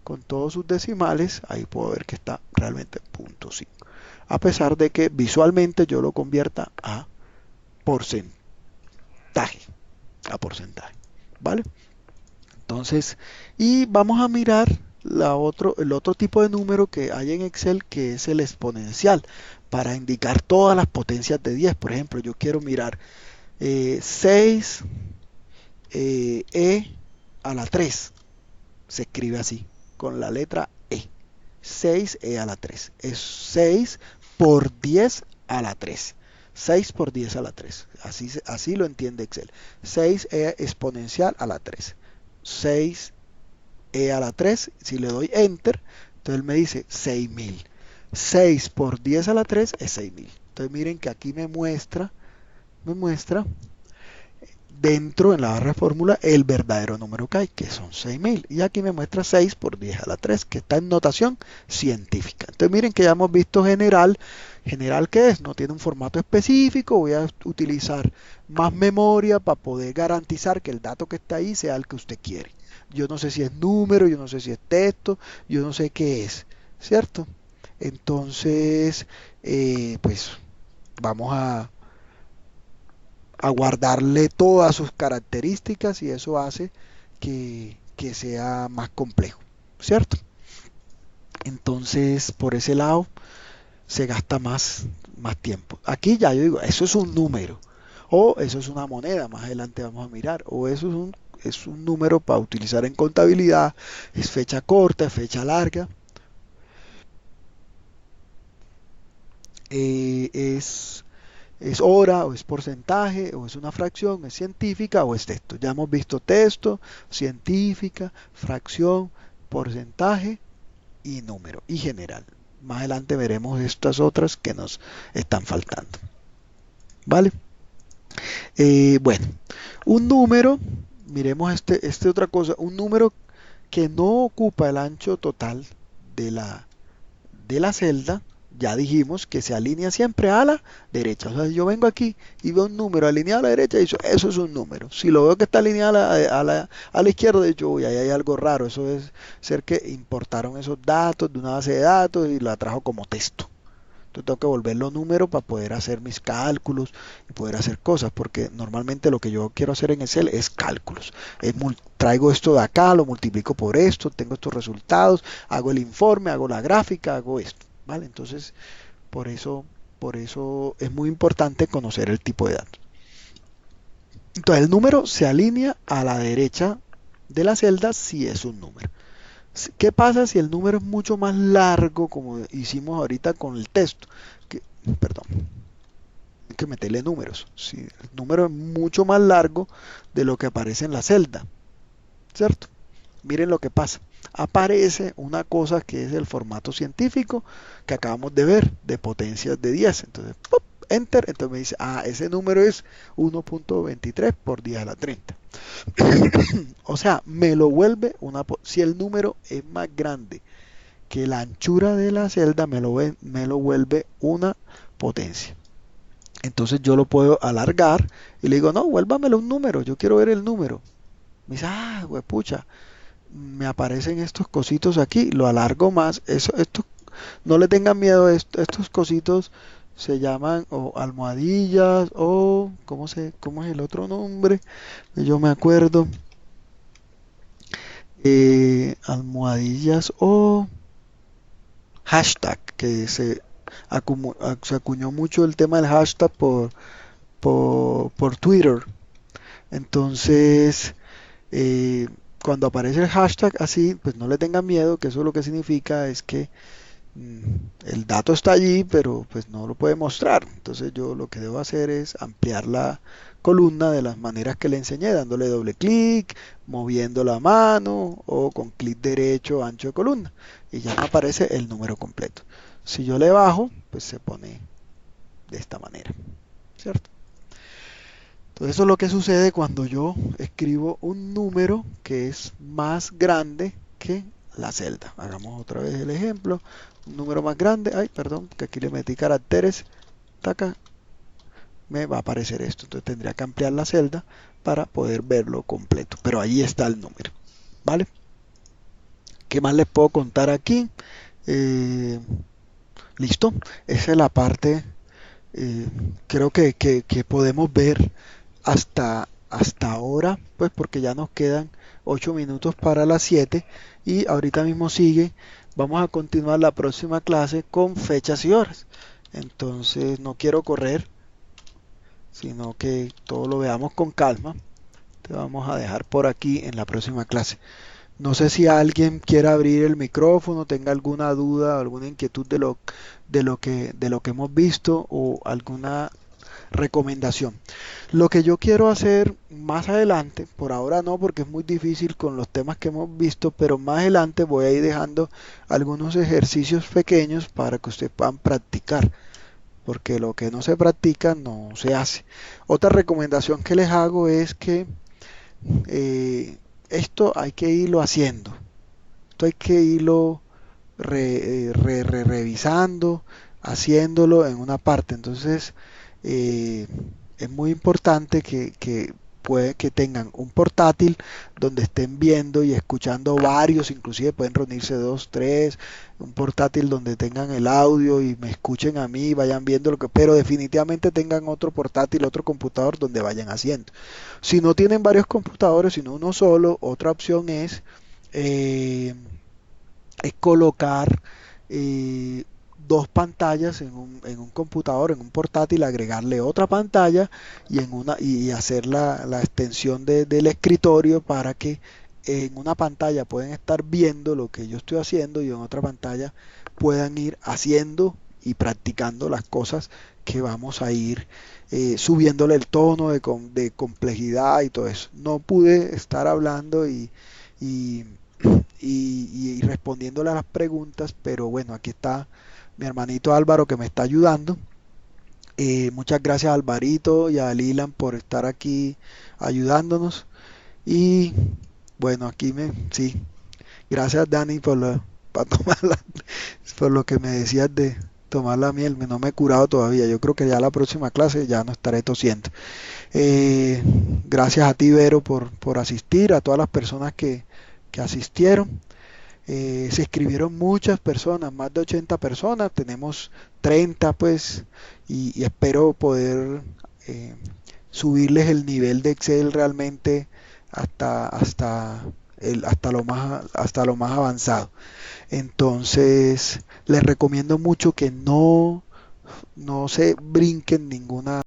con todos sus decimales. Ahí puedo ver que está realmente 0.5. A pesar de que visualmente yo lo convierta a porcentaje. A porcentaje. ¿Vale? Entonces, y vamos a mirar el otro tipo de número que hay en Excel, que es el exponencial, para indicar todas las potencias de 10. Por ejemplo, yo quiero mirar 6 e a la 3. Se escribe así, con la letra E. 6e a la 3. Es 6 por 10 a la 3. 6 por 10 a la 3. Así lo entiende Excel. 6e exponencial a la 3. 6e a la 3. Si le doy Enter, entonces me dice 6000. 6 por 10 a la 3 es 6000. Entonces miren que aquí me muestra dentro en la barra de fórmula el verdadero número que hay, que son 6000. Y aquí me muestra 6 por 10 a la 3, que está en notación científica. Entonces miren que ya hemos visto general. General, ¿qué es? No tiene un formato específico. Voy a utilizar más memoria para poder garantizar que el dato que está ahí sea el que usted quiere. Yo no sé si es número, yo no sé si es texto, yo no sé qué es, ¿cierto? Entonces, pues vamos a guardarle todas sus características y eso hace que sea más complejo, ¿cierto? Entonces, por ese lado, se gasta más tiempo. Aquí ya yo digo, eso es un número, o eso es una moneda, más adelante vamos a mirar, o eso es un número para utilizar en contabilidad, es fecha corta, es fecha larga, es hora, o es porcentaje, o es una fracción, es científica, o es texto. Ya hemos visto texto, científica, fracción, porcentaje y número, y general. Más adelante veremos estas otras que nos están faltando. ¿Vale? Bueno, un número, miremos este otra cosa, un número que no ocupa el ancho total de la celda. Ya dijimos que se alinea siempre a la derecha. O sea, si yo vengo aquí y veo un número alineado a la derecha, eso es un número. Si lo veo que está alineado a la izquierda, yo voy, ahí hay algo raro. Eso es ser que importaron esos datos de una base de datos y la trajo como texto. Entonces tengo que volverlo número para poder hacer mis cálculos y poder hacer cosas, porque normalmente lo que yo quiero hacer en Excel es cálculos. Traigo esto de acá, lo multiplico por esto, tengo estos resultados, hago el informe, hago la gráfica, hago esto. ¿Vale? Entonces, por eso, por eso es muy importante conocer el tipo de datos. Entonces, el número se alinea a la derecha de la celda si es un número. ¿Qué pasa si el número es mucho más largo, como hicimos ahorita con el texto? Perdón, hay que meterle números. Si el número es mucho más largo de lo que aparece en la celda, ¿cierto? Miren lo que pasa. Aparece una cosa que es el formato científico que acabamos de ver, de potencias de 10. Entonces, ¡pop! Enter. Entonces me dice, ese número es 1.23 por 10 a la 30. O sea, me lo vuelve si el número es más grande que la anchura de la celda, me lo vuelve una potencia. Entonces yo lo puedo alargar y le digo, no, vuélvamelo un número, yo quiero ver el número. Me dice, pucha, me aparecen estos cositos aquí, lo alargo más. Esto, no le tengan miedo, estos cositos se llaman o almohadillas o, cómo es el otro nombre? Yo me acuerdo, almohadillas o hashtag, que se acuñó mucho el tema del hashtag por Twitter. Entonces, eh, cuando aparece el hashtag así, pues no le tengan miedo, que eso lo que significa es que mm, el dato está allí, pero pues no lo puede mostrar. Entonces yo lo que debo hacer es ampliar la columna de las maneras que le enseñé, dándole doble clic, moviendo la mano o con clic derecho ancho de columna. Y ya me aparece el número completo. Si yo le bajo, pues se pone de esta manera, ¿cierto? Entonces eso es lo que sucede cuando yo escribo un número que es más grande que la celda. Hagamos otra vez el ejemplo. Un número más grande. Ay, perdón, que aquí le metí caracteres. Taca, me va a aparecer esto. Entonces tendría que ampliar la celda para poder verlo completo. Pero ahí está el número. ¿Vale? ¿Qué más les puedo contar aquí? Eh, Listo. Esa es la parte, eh, creo que podemos ver hasta ahora, pues porque ya nos quedan 8 minutos para las 7 y ahorita mismo sigue. Vamos a continuar la próxima clase con fechas y horas. Entonces no quiero correr, sino que todo lo veamos con calma. Te vamos a dejar por aquí en la próxima clase. No sé si alguien quiera abrir el micrófono, tenga alguna duda, alguna inquietud de lo que hemos visto o alguna recomendación. Lo que yo quiero hacer más adelante, por ahora no porque es muy difícil con los temas que hemos visto, pero más adelante voy a ir dejando algunos ejercicios pequeños para que ustedes puedan practicar, porque lo que no se practica no se hace. Otra recomendación que les hago es que eh, esto hay que irlo haciendo, esto hay que irlo revisando, haciéndolo en una parte. Entonces, eh, es muy importante que tengan un portátil donde estén viendo y escuchando varios, inclusive pueden reunirse dos, tres, un portátil donde tengan el audio y me escuchen a mí, vayan viendo lo que, pero definitivamente tengan otro portátil, otro computador donde vayan haciendo. Si no tienen varios computadores, sino uno solo, otra opción eh, es colocar eh, dos pantallas en un computador, en un portátil, agregarle otra pantalla y hacer la extensión del escritorio para que en una pantalla pueden estar viendo lo que yo estoy haciendo y en otra pantalla puedan ir haciendo y practicando las cosas que vamos a ir subiéndole el tono de complejidad y todo eso. No pude estar hablando y y respondiéndole a las preguntas, pero bueno, aquí está mi hermanito Álvaro que me está ayudando. Muchas gracias a Alvarito y a Lilan por estar aquí ayudándonos. Y bueno, sí, gracias Dani para tomar por lo que me decías de tomar la miel. No me he curado todavía. Yo creo que ya la próxima clase ya no estaré tosiendo. Eh, Gracias a ti, Vero, por asistir, a todas las personas que asistieron. Se escribieron muchas personas, más de 80 personas, tenemos 30 pues, y espero poder eh, subirles el nivel de Excel realmente hasta lo más avanzado. Entonces, les recomiendo mucho que no se brinquen ninguna